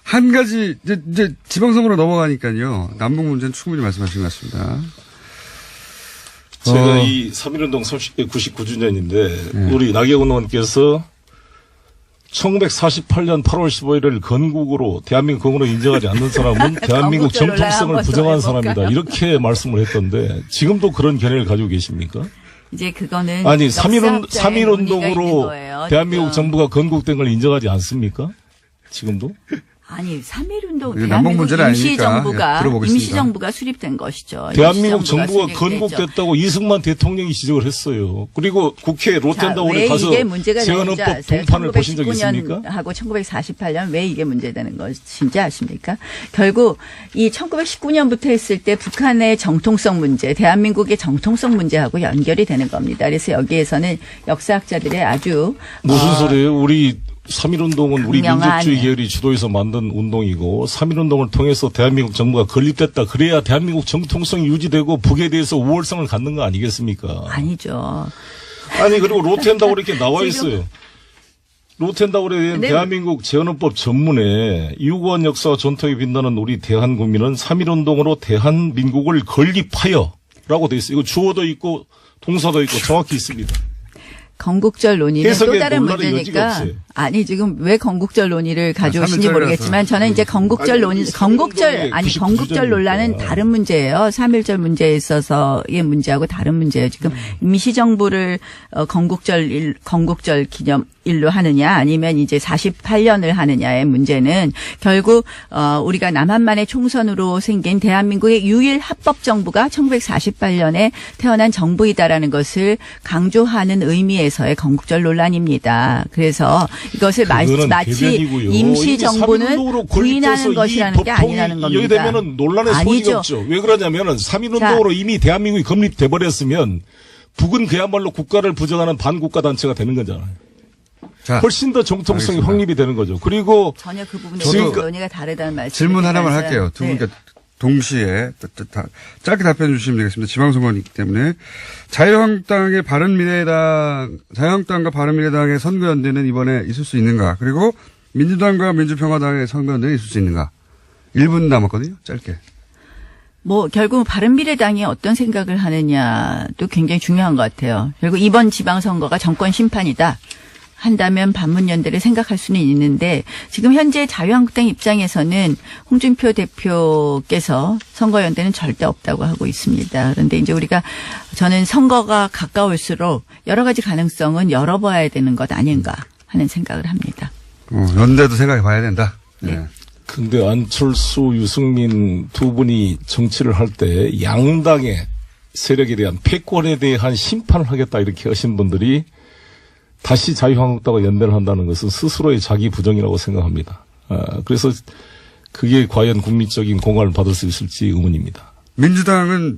한 가지, 이제 지방선거로 넘어가니까요. 남북 문제는 충분히 말씀하신 것 같습니다. 제가 이 3.1운동 99주년인데 우리 나경원 의원께서 1948년 8월 15일을 건국으로 대한민국 건국으로 인정하지 않는 사람은 대한민국 건국절 논란 정통성을 한번 더 부정한 해볼까요? 사람이다. 이렇게 말씀을 했던데 지금도 그런 견해를 가지고 계십니까? 이제 그거는 아니 역사학자의 논의가 있는 3.1운동으로 거예요, 대한민국 지금. 정부가 건국된 걸 인정하지 않습니까? 지금도? 아니 3.1운동 이거 남북 문제는 아니니까 예, 들어보겠습니다. 임시정부가 수립된 것이죠. 대한민국 정부가 수립되죠. 건국됐다고 이승만 대통령이 지적을 했어요. 그리고 국회 자, 로텐다운에 왜 가서 이게 문제가 되는지 재헌헌법 아세요? 동판을 보신 적 있습니까? 1919년하고 1948년 왜 이게 문제되는 것인지 아십니까? 결국 이 1919년부터 했을 때 북한의 정통성 문제, 대한민국의 정통성 문제하고 연결이 되는 겁니다. 그래서 여기에서는 역사학자들의 아주 무슨 소리예요? 우리 3.1운동은 우리 분명한 민족주의 계열이 주도해서 만든 운동이고 3.1운동을 통해서 대한민국 정부가 건립됐다. 그래야 대한민국 정통성이 유지되고 북에 대해서 우월성을 갖는 거 아니겠습니까? 아니죠. 아니 그리고 로텐다운 이렇게 나와 지금- 있어요. 로텐다운에 대한 네. 대한민국 재헌헌법 전문에 유구한 역사와 전통에 빛나는 우리 대한국민은 3.1운동으로 대한민국을 건립하여 라고 돼 있어요. 이거 주어도 있고 동사도 있고 정확히 있습니다. 건국절 논의는 또 해석에 다른 논란의 여지가 문제니까 없어요. 아니 지금 왜 건국절 논의를 가져오신지 3.1절이라서. 모르겠지만 저는 이제 건국절 아니, 논의 우리 건국절 3.1운동의 아니 99 건국절 논란은 주년이니까. 다른 문제예요. 3.1절 문제에 있어서의 문제하고 다른 문제예요. 지금 임시정부를 건국절 기념일로 하느냐 아니면 이제 48년을 하느냐의 문제는 결국 우리가 남한만의 총선으로 생긴 대한민국의 유일 합법 정부가 1948년에 태어난 정부이다라는 것을 강조하는 의미에서의 건국절 논란입니다. 그래서 이것을 그거는 마치 개변이고요. 임시정부는 이미 3.1운동으로 부인하는 건립돼서 것이라는 이 게 법통이 아니라는 겁니다. 이게 되면은 논란의 소지가 아니죠. 없죠. 왜 그러냐면은 3.1운동으로 이미 대한민국이 건립돼 버렸으면 북은 그야말로 국가를 부정하는 반국가 단체가 되는 거잖아요. 자, 훨씬 더 정통성이 알겠습니다. 확립이 되는 거죠. 그리고 전혀 그 부분에 저도 대해서 논의가 다르다는 말씀. 질문 하나만 할게요. 두 분께 동시에 짧게 답변 주시면 되겠습니다. 지방선거이기 때문에 자유한국당과 바른미래당의 선거연대는 이번에 있을 수 있는가? 그리고 민주당과 민주평화당의 선거연대는 있을 수 있는가? 1분 남았거든요. 짧게. 뭐 결국 바른미래당이 어떤 생각을 하느냐도 굉장히 중요한 것 같아요. 결국 이번 지방선거가 정권 심판이다. 한다면 반문연대를 생각할 수는 있는데 지금 현재 자유한국당 입장에서는 홍준표 대표께서 선거연대는 절대 없다고 하고 있습니다. 그런데 이제 우리가 저는 선거가 가까울수록 여러 가지 가능성은 열어봐야 되는 것 아닌가 하는 생각을 합니다. 연대도 생각해 봐야 된다. 네. 근데 안철수, 유승민 두 분이 정치를 할 때 양당의 세력에 대한 패권에 대한 심판을 하겠다 이렇게 하신 분들이 다시 자유한국당과 연대를 한다는 것은 스스로의 자기 부정이라고 생각합니다. 그래서 그게 과연 국민적인 공감을 받을 수 있을지 의문입니다. 민주당은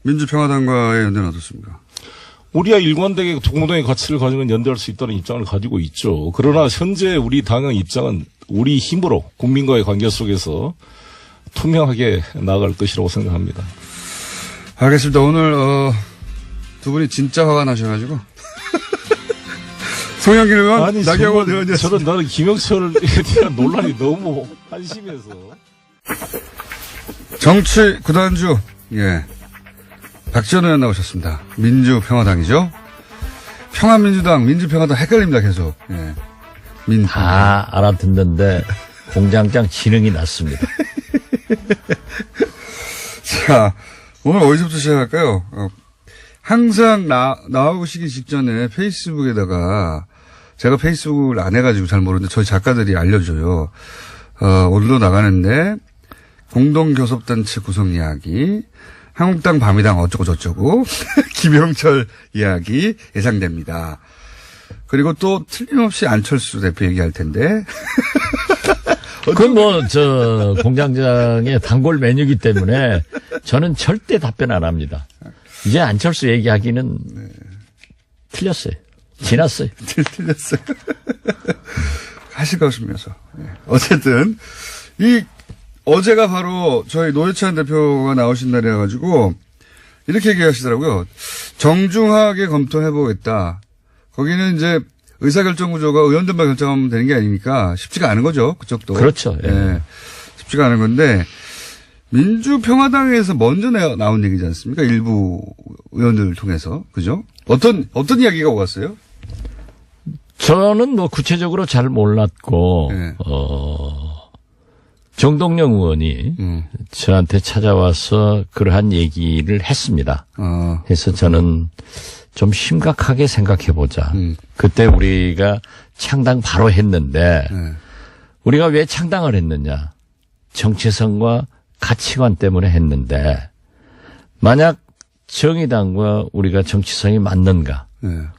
민주평화당과의 연대는 어떻습니까? 우리야 일관되게 동등의 가치를 가지고 연대할 수 있다는 입장을 가지고 있죠. 그러나 현재 우리 당의 입장은 우리 힘으로 국민과의 관계 속에서 투명하게 나아갈 것이라고 생각합니다. 알겠습니다. 오늘 두 분이 진짜 화가 나셔가지고. 송영길 의원, 아니, 나경원 의원이었습니다. 나는 김영철에 대한 논란이 너무 한심해서. 정치 구단주, 예. 박지원 의원 나오셨습니다. 민주평화당이죠. 평화민주당, 민주평화당 헷갈립니다, 계속. 예. 다 알아듣는데 공장장 지능이 낮습니다. 자, 오늘 어디서부터 시작할까요? 항상 나오시기 직전에 페이스북에다가 제가 페이스북을 안 해가지고 잘 모르는데 저희 작가들이 알려줘요. 오늘도 나가는데 공동교섭단체 구성 이야기, 한국당 바미당 어쩌고 저쩌고 김영철 이야기 예상됩니다. 그리고 또 틀림없이 안철수 대표 얘기할 텐데. 그건 공장장의 단골 메뉴이기 때문에 저는 절대 답변 안 합니다. 이제 안철수 얘기하기는 틀렸어요. 지났어요. 틀렸어요. 하실 것이면서. 어쨌든, 어제가 바로 저희 노회찬 대표가 나오신 날이어가지고, 이렇게 얘기하시더라고요. 정중하게 검토해보겠다. 거기는 이제 의사결정 구조가 의원들만 결정하면 되는 게 아니니까 쉽지가 않은 거죠. 그쪽도. 그렇죠. 예. 예. 쉽지가 않은 건데, 민주평화당에서 먼저 나온 얘기지 않습니까? 일부 의원들을 통해서. 그죠? 어떤 이야기가 오갔어요? 저는 구체적으로 잘 몰랐고, 네. 정동영 의원이 저한테 찾아와서 그러한 얘기를 했습니다. 그래서 저는 좀 심각하게 생각해보자. 그때 우리가 창당 바로 했는데, 우리가 왜 창당을 했느냐. 정체성과 가치관 때문에 했는데, 만약 정의당과 우리가 정치성이 맞는가?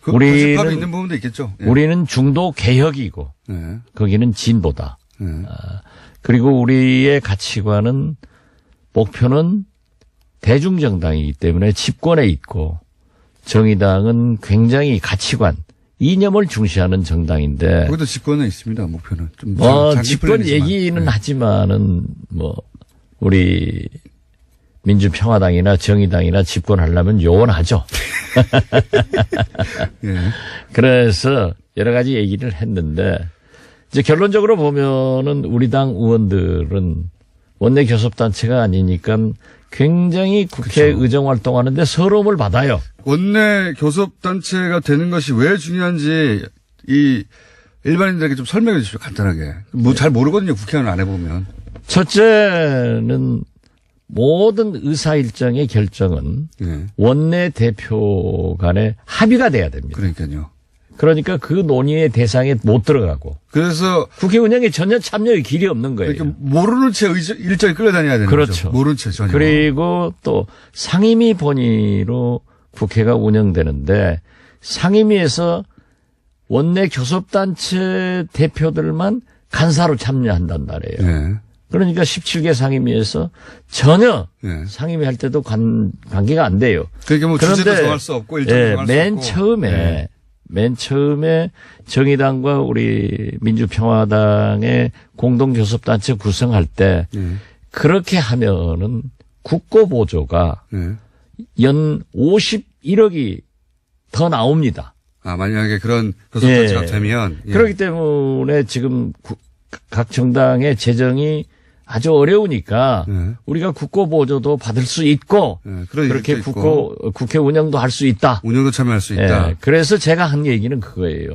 우리는 고집함이 있는 부분도 있겠죠. 예. 우리는 중도 개혁이고, 거기는 진보다. 그리고 우리의 가치관은 목표는 대중정당이기 때문에 집권에 있고, 정의당은 굉장히 가치관, 이념을 중시하는 정당인데. 거기도 집권에 있습니다. 목표는 좀 집권 얘기는 하지만은 우리 민주평화당이나 정의당이나 집권하려면 요원하죠. 예. 그래서 여러 가지 얘기를 했는데 이제 결론적으로 보면은 우리 당 의원들은 원내 교섭단체가 아니니까 굉장히 국회 그렇죠. 의정 활동하는데 서러움을 받아요. 원내 교섭단체가 되는 것이 왜 중요한지 일반인들에게 좀 설명해 주십시오. 간단하게. 잘 모르거든요. 국회의원 안 해보면. 첫째는 모든 의사 일정의 결정은 예. 원내 대표 간에 합의가 돼야 됩니다. 그러니까요. 그러니까 그 논의의 대상에 못 들어가고. 그래서 국회 운영에 전혀 참여의 길이 없는 거예요. 이렇게 모르는 채 일정이 끌려다녀야 되는 그렇죠. 거죠. 모르는 채 전혀. 그리고 또 상임위 본위로 국회가 운영되는데 상임위에서 원내 교섭단체 대표들만 간사로 참여한단 말이에요. 예. 그러니까 17개 상임위에서 전혀 예. 상임위 할 때도 관계가 안 돼요. 그러니까 주제도 정할 수 없고 일정도 정할 수 없고. 맨 처음에 정의당과 우리 민주평화당의 공동교섭단체 구성할 때 그렇게 하면은 국고보조가 연 51억이 더 나옵니다. 만약에 그런 교섭단체가 되면. 그렇기 때문에 지금 각 정당의 재정이 아주 어려우니까 우리가 국고보조도 받을 수 있고 그렇게 국회 운영도 할 수 있다. 운영도 참여할 수 있다. 그래서 제가 한 얘기는 그거예요.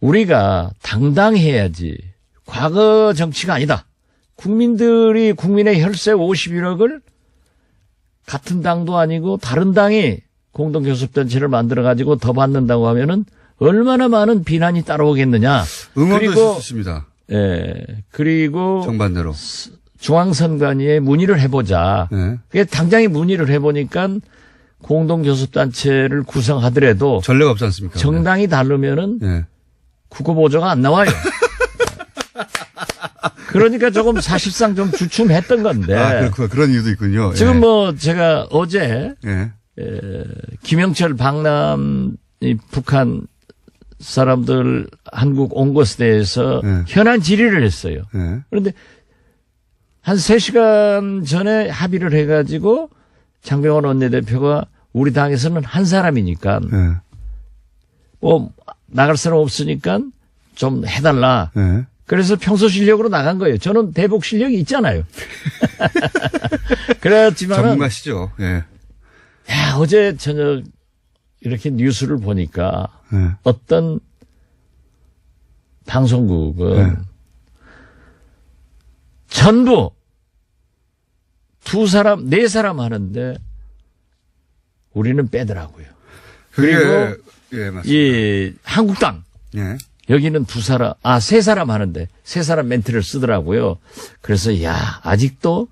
우리가 당당해야지. 과거 정치가 아니다. 국민들이 국민의 혈세 51억을 같은 당도 아니고 다른 당이 공동교섭단체를 만들어가지고 더 받는다고 하면은 얼마나 많은 비난이 따라오겠느냐. 응원도 있을 수 있습니다. 그리고 정반대로 중앙선관위에 문의를 해보자. 당장에 문의를 해보니까 공동교섭단체를 구성하더라도 전례가 없지 않습니까? 정당이 다르면은 국고보조가 안 나와요. 그러니까 조금 사실상 좀 주춤했던 건데. 그렇구나. 그런 이유도 있군요. 지금 제가 어제 김영철 방남 북한 사람들 한국 온 것에 대해서 현안 질의를 했어요. 그런데 한 3시간 전에 합의를 해가지고 장병원 원내대표가 우리 당에서는 한 사람이니까 예. 뭐 나갈 사람 없으니까 좀 해달라. 예. 그래서 평소 실력으로 나간 거예요. 저는 대북 실력이 있잖아요. 그렇지만 전문가시죠. 예. 어제 저녁 이렇게 뉴스를 보니까 예. 어떤 방송국은 네. 전부 2사람, 4사람 하는데 우리는 빼더라고요. 그게 그리고 예, 맞습니다. 이 한국당 예. 여기는 3사람 하는데 3사람 멘트를 쓰더라고요. 그래서 야, 아직도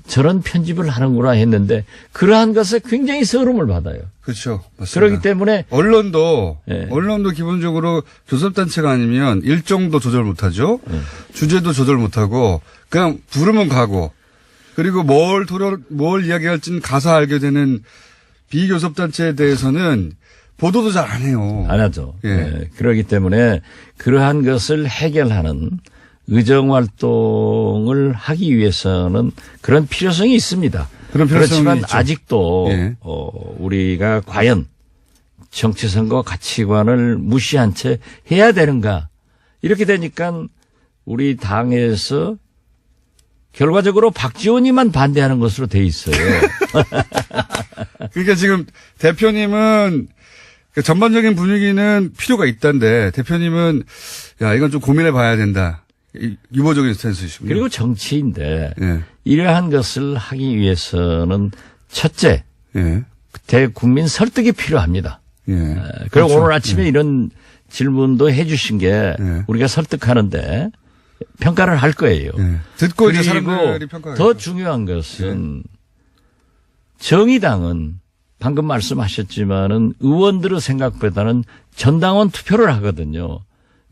저런 편집을 하는구나 했는데 그러한 것에 굉장히 서름을 받아요. 그렇죠. 맞습니다. 그렇기 때문에 언론도 예. 언론도 기본적으로 교섭단체가 아니면 일정도 조절 못하죠. 주제도 조절 못하고 그냥 부르면 가고 그리고 뭘 이야기할지는 가서 알게 되는 비교섭단체에 대해서는 보도도 잘 안 해요. 안 하죠. 예. 예, 그렇기 때문에 그러한 것을 해결하는 의정활동을 하기 위해서는 그런 필요성이 있습니다. 그런 필요성이 그렇지만 있죠. 아직도 예. 우리가 과연 정치선거 가치관을 무시한 채 해야 되는가 이렇게 되니까 우리 당에서 결과적으로 박지원이만 반대하는 것으로 돼 있어요. 그러니까 지금 대표님은 그 전반적인 분위기는 필요가 있다는데 대표님은 야 이건 좀 고민해 봐야 된다. 유보적인 스탠스이시군요. 그리고 정치인데 예. 이러한 것을 하기 위해서는 첫째 예. 대국민 설득이 필요합니다. 예. 그리고 그렇죠. 오늘 아침에 이런 질문도 해 주신 게 예. 우리가 설득하는데 평가를 할 거예요. 예. 듣고 이제 그리고 사람들이 평가하겠죠. 더 중요한 것은 정의당은 방금 말씀하셨지만은 의원들의 생각보다는 전당원 투표를 하거든요.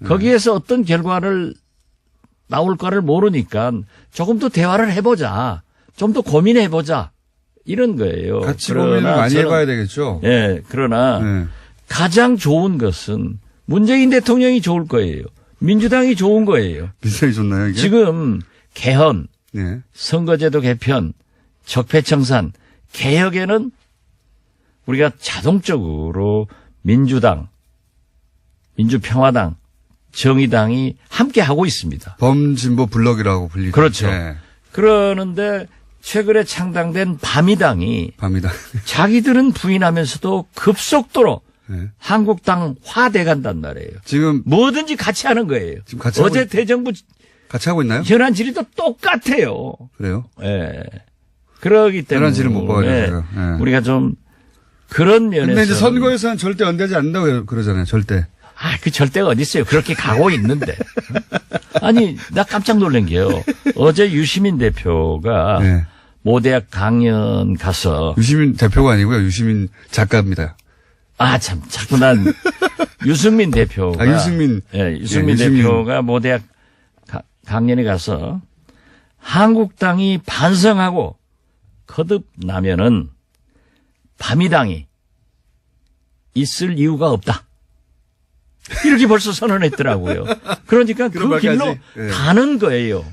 거기에서 어떤 결과를 나올까를 모르니까 조금 더 대화를 해보자. 좀 더 고민해보자. 이런 거예요. 같이 그러나 고민을 많이 저는- 해봐야 되겠죠. 예, 그러나 예. 가장 좋은 것은 문재인 대통령이 좋을 거예요. 민주당이 좋은 거예요. 민생이 좋나요 이게? 지금 개헌, 예. 선거제도 개편, 적폐청산, 개혁에는 우리가 자동적으로 민주당, 민주평화당, 정의당이 함께 하고 있습니다. 범진보 블럭이라고 불리죠. 그렇죠. 예. 그러는데 최근에 창당된 바미당이 밤이다. 자기들은 부인하면서도 급속도로 예. 한국당화 돼간단 말이에요. 지금 뭐든지 같이 하는 거예요. 지금 같이 어제 하고 대정부 같이 하고 있나요? 현안 질의도 똑같아요. 그래요? 예. 그러기 때문에 현안 질의 못 봐가지고요. 예. 우리가 좀 그런 면에서 근데 이제 선거에서는 절대 연대하지 않는다고 그러잖아요. 절대. 그 절대가 어디 있어요. 그렇게 가고 있는데. 아니, 나 깜짝 놀란 게요. 어제 유시민 대표가 예. 모대학 강연 가서 유시민 대표가 아니고요. 유시민 작가입니다. 참, 자꾸 난 유승민 대표가 유승민. 예, 유승민 예, 유승민. 대표가 모대학 강연에 가서 한국당이 반성하고 거듭나면은 바미당이 있을 이유가 없다. 이렇게 벌써 선언했더라고요. 그러니까 그 그런 길로 말까지? 예. 가는 거예요.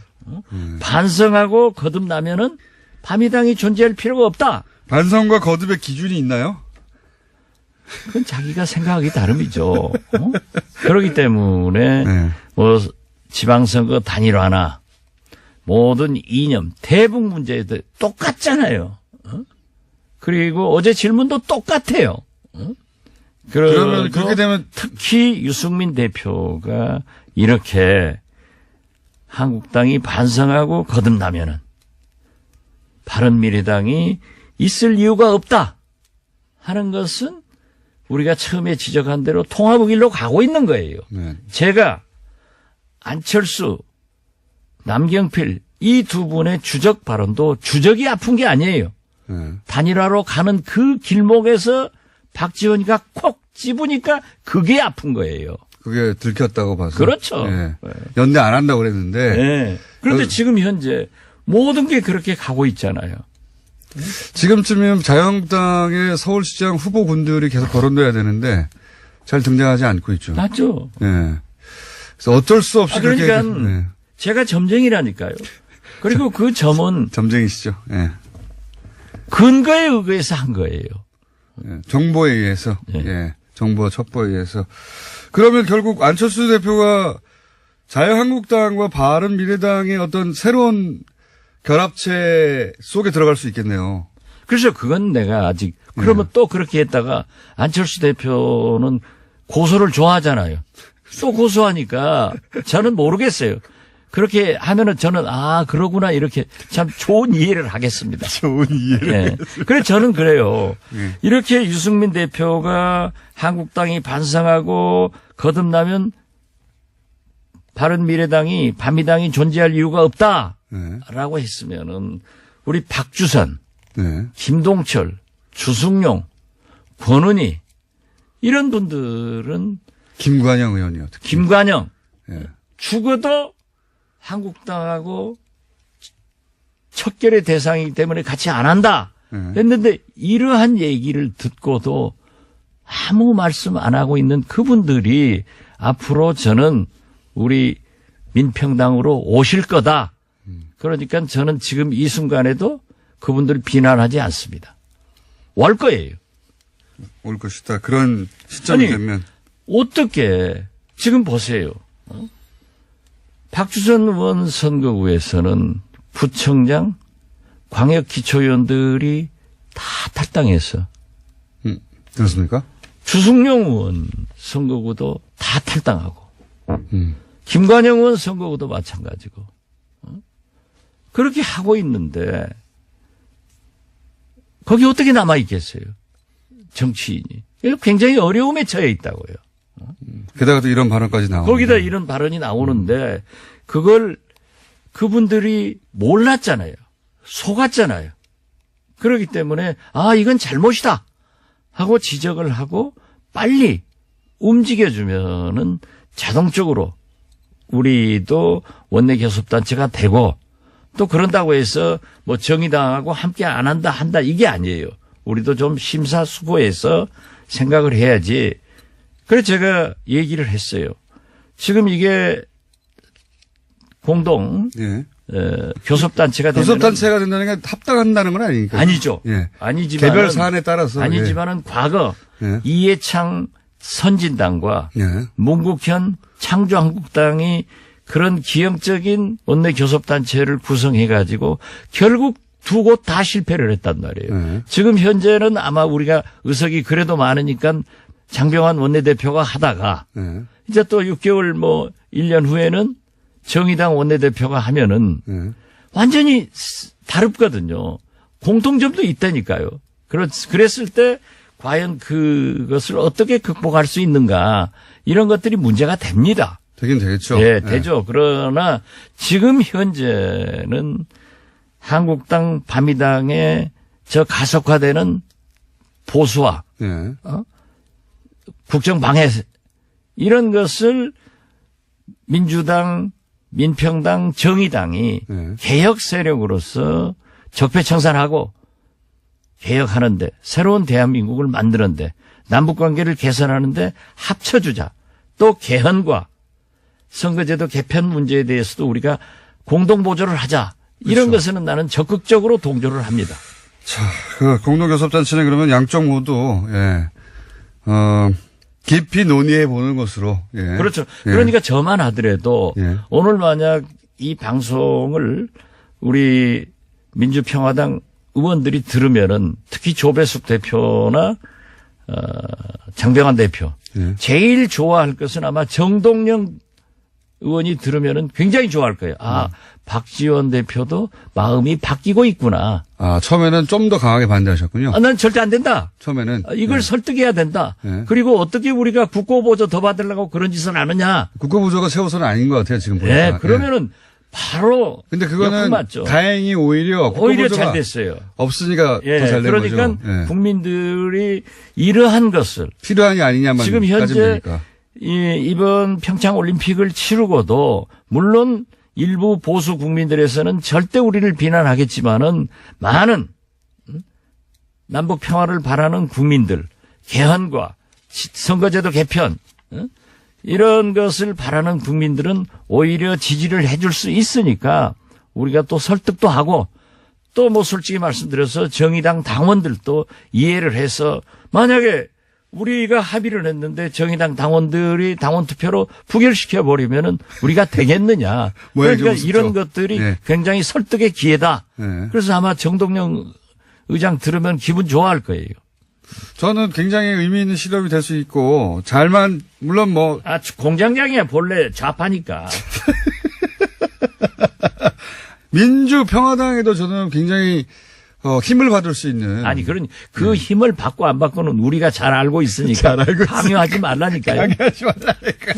반성하고 거듭나면은 바미당이 존재할 필요가 없다. 반성과 거듭의 기준이 있나요? 그건 자기가 생각하기 나름이죠. 그렇기 때문에 네. 뭐 지방선거 단일화나 모든 이념, 대북 문제도 똑같잖아요. 그리고 어제 질문도 똑같아요. 그러면 그렇게 되면 특히 유승민 대표가 이렇게 한국당이 반성하고 거듭나면은 바른미래당이 있을 이유가 없다 하는 것은 우리가 처음에 지적한 대로 통합의 길로 가고 있는 거예요. 네. 제가 안철수, 남경필 이 두 분의 주적 발언도 주적이 아픈 게 아니에요. 네. 단일화로 가는 그 길목에서 박지원이가 콕 집으니까 그게 아픈 거예요. 그게 들켰다고 봐서. 그렇죠. 예. 연대 안 한다고 그랬는데 네. 그런데 지금 현재 모든 게 그렇게 가고 있잖아요. 지금쯤이면 자유한국당의 서울시장 후보군들이 계속 거론돼야 되는데 잘 등장하지 않고 있죠. 맞죠? 예. 그래서 어쩔 수 없이 그러니까 그렇게 예. 제가 점쟁이라니까요. 그리고 그 점은 점쟁이시죠. 예. 근거에 의거해서 한 거예요. 예, 정보에 의해서. 예. 예. 정보 첩보에 의해서. 그러면 결국 안철수 대표가 자유한국당과 바른미래당의 어떤 새로운 결합체 속에 들어갈 수 있겠네요. 그래서 그건 내가 아직 그러면 또 그렇게 했다가 안철수 대표는 고소를 좋아하잖아요. 또 고소하니까 저는 모르겠어요. 그렇게 하면은 저는 그러구나 이렇게 참 좋은 이해를 하겠습니다. 좋은 이해를. 예. 그래 저는 그래요. 예. 이렇게 유승민 대표가 한국당이 반성하고 거듭나면 바른미래당이 반미당이 존재할 이유가 없다라고 했으면은 우리 박주선, 네. 김동철, 주승용, 권은희 이런 분들은 김관영 의원이요. 특히. 김관영 예. 죽어도 한국당하고 척결의 대상이기 때문에 같이 안 한다 했는데 이러한 얘기를 듣고도 아무 말씀 안 하고 있는 그분들이 앞으로 저는 우리 민평당으로 오실 거다. 그러니까 저는 지금 이 순간에도 그분들 비난하지 않습니다. 올 거예요. 올 것이다. 그런 시점이 아니, 되면. 어떻게 지금 보세요. 박주선 의원 선거구에서는 부청장, 광역기초위원들이 다 탈당했어. 그렇습니까? 주승용 의원 선거구도 다 탈당하고 김관영 의원 선거구도 마찬가지고 그렇게 하고 있는데 거기 어떻게 남아있겠어요? 정치인이. 이거 굉장히 어려움에 처해 있다고요. 게다가 또 이런 발언까지 나오고. 거기다 이런 발언이 나오는데 그걸 그분들이 몰랐잖아요. 속았잖아요. 그렇기 때문에 이건 잘못이다 하고 지적을 하고 빨리 움직여주면은 자동적으로 우리도 원내교섭단체가 되고 또 그런다고 해서 뭐 정의당하고 함께 안 한다 이게 아니에요. 우리도 좀 심사숙고해서 생각을 해야지. 그래서 제가 얘기를 했어요. 지금 이게 공동 예. 교섭단체가 되면 교섭단체가 된다는 게 합당한다는 건 아니니까. 아니죠. 예. 아니지만 개별 사안에 따라서. 아니지만은 과거 예. 이해창 선진당과 예. 문국현 창조한국당이 그런 기형적인 원내 교섭단체를 구성해가지고 결국 두 곳 다 실패를 했단 말이에요. 지금 현재는 아마 우리가 의석이 그래도 많으니까 장병환 원내대표가 하다가 예. 이제 또 6개월 1년 후에는 정의당 원내대표가 하면은 완전히 다릅거든요. 공통점도 있다니까요. 그랬을 때 과연 그것을 어떻게 극복할 수 있는가 이런 것들이 문제가 됩니다. 되긴 되겠죠. 예, 되죠. 그러나 지금 현재는 한국당 바미당의 저 가속화되는 보수화, 예. 국정 방해 이런 것을 민주당, 민평당, 정의당이 개혁 세력으로서 적폐청산하고 개혁하는데 새로운 대한민국을 만드는데 남북관계를 개선하는데 합쳐주자. 또 개헌과 선거제도 개편 문제에 대해서도 우리가 공동보조를 하자. 이런 그렇죠. 것은 나는 적극적으로 동조를 합니다. 자, 그 공동교섭단체는 그러면 양쪽 모두, 예. 깊이 논의해 보는 것으로. 예. 그렇죠. 예. 그러니까 저만 하더라도 예. 오늘 만약 이 방송을 우리 민주평화당 의원들이 들으면은 특히 조배숙 대표나 장병환 대표 예. 제일 좋아할 것은 아마 정동영 의원이 들으면은 굉장히 좋아할 거예요. 박지원 대표도 마음이 바뀌고 있구나. 처음에는 좀 더 강하게 반대하셨군요. 난 절대 안 된다. 처음에는. 이걸 예. 설득해야 된다. 예. 그리고 어떻게 우리가 국고보조 더 받으려고 그런 짓을 안 하냐. 국가부조가 새우선은 아닌 것 같아요, 지금 보니까. 네, 그러면은 바로. 근데 그거는 맞죠. 다행히 오히려 잘 됐어요. 없으니까 예, 더 잘 된 그러니까 거죠. 예. 국민들이 이러한 것을 필요한이 아니냐만 지금 현재 따지면 이번 평창 올림픽을 치르고도 물론 일부 보수 국민들에서는 절대 우리를 비난하겠지만은 많은 남북 평화를 바라는 국민들, 개헌과 선거제도 개편 이런 것을 바라는 국민들은 오히려 지지를 해줄 수 있으니까 우리가 또 설득도 하고 또 뭐 솔직히 말씀드려서 정의당 당원들도 이해를 해서 만약에 우리가 합의를 했는데 정의당 당원들이 당원 투표로 부결시켜 버리면은 우리가 되겠느냐. 모양이 그러니까 좀 이런 웃죠. 것들이 네. 굉장히 설득의 기회다. 네. 그래서 아마 정동영 의장 들으면 기분 좋아할 거예요. 저는 굉장히 의미 있는 시도이 될 수 있고 잘만 물론 뭐 아, 공장장이야 본래 좌파니까. 민주평화당에도 저는 굉장히 힘을 받을 수 있는 아니 그러니 그 힘을 받고 안 받고는 우리가 잘 알고 있으니까 강요하지 말라니까요. 강요하지 말라니까.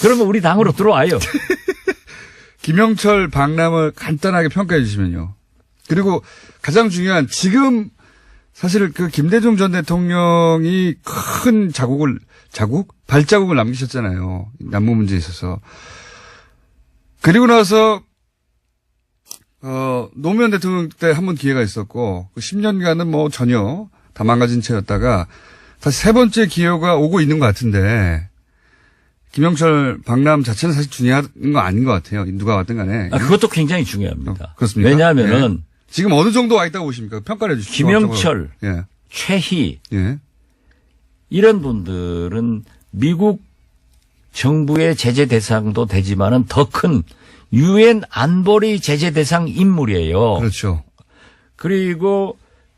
그러면 우리 당으로 들어와요. 김영철 박람을 간단하게 평가해 주시면요. 그리고 가장 중요한 지금 사실 그 김대중 전 대통령이 큰 발자국을 남기셨잖아요. 남북 문제에 있어서. 그리고 나서 노무현 대통령 때 한 번 기회가 있었고 그 10년간은 뭐 전혀 다 망가진 채였다가 다시 세 번째 기회가 오고 있는 것 같은데 김영철 박람 자체는 사실 중요한 거 아닌 것 같아요. 누가 왔든 간에. 그것도 굉장히 중요합니다. 그렇습니까? 왜냐하면은 예. 지금 어느 정도 와 있다고 보십니까? 평가를 해 주십시오. 김영철, 예. 최희 예. 이런 분들은 미국 정부의 제재 대상도 되지만은 더 큰 유엔 안보리 제재 대상 인물이에요. 그렇죠. 그리고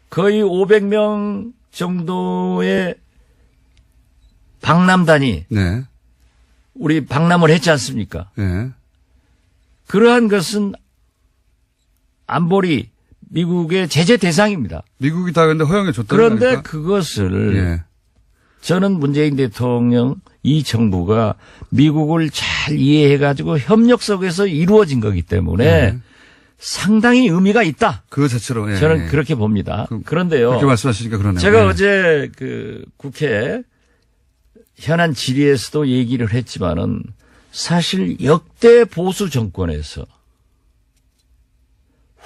거의 500명 정도의 박람단이 네. 우리 박람을 했지 않습니까? 예. 그러한 것은 안보리 미국의 제재 대상입니다. 미국이 다 근데 허용해 줬다는 그런데 거니까? 그것을 예. 저는 문재인 대통령 이 정부가 미국을 잘 이해해가지고 협력 속에서 이루어진 거기 때문에 상당히 의미가 있다. 그 자체로. 예. 저는 예. 그렇게 봅니다. 그런데요. 그렇게 말씀하시니까 그러네요. 제가 예. 어제 그 국회 현안 질의에서도 얘기를 했지만은 사실 역대 보수 정권에서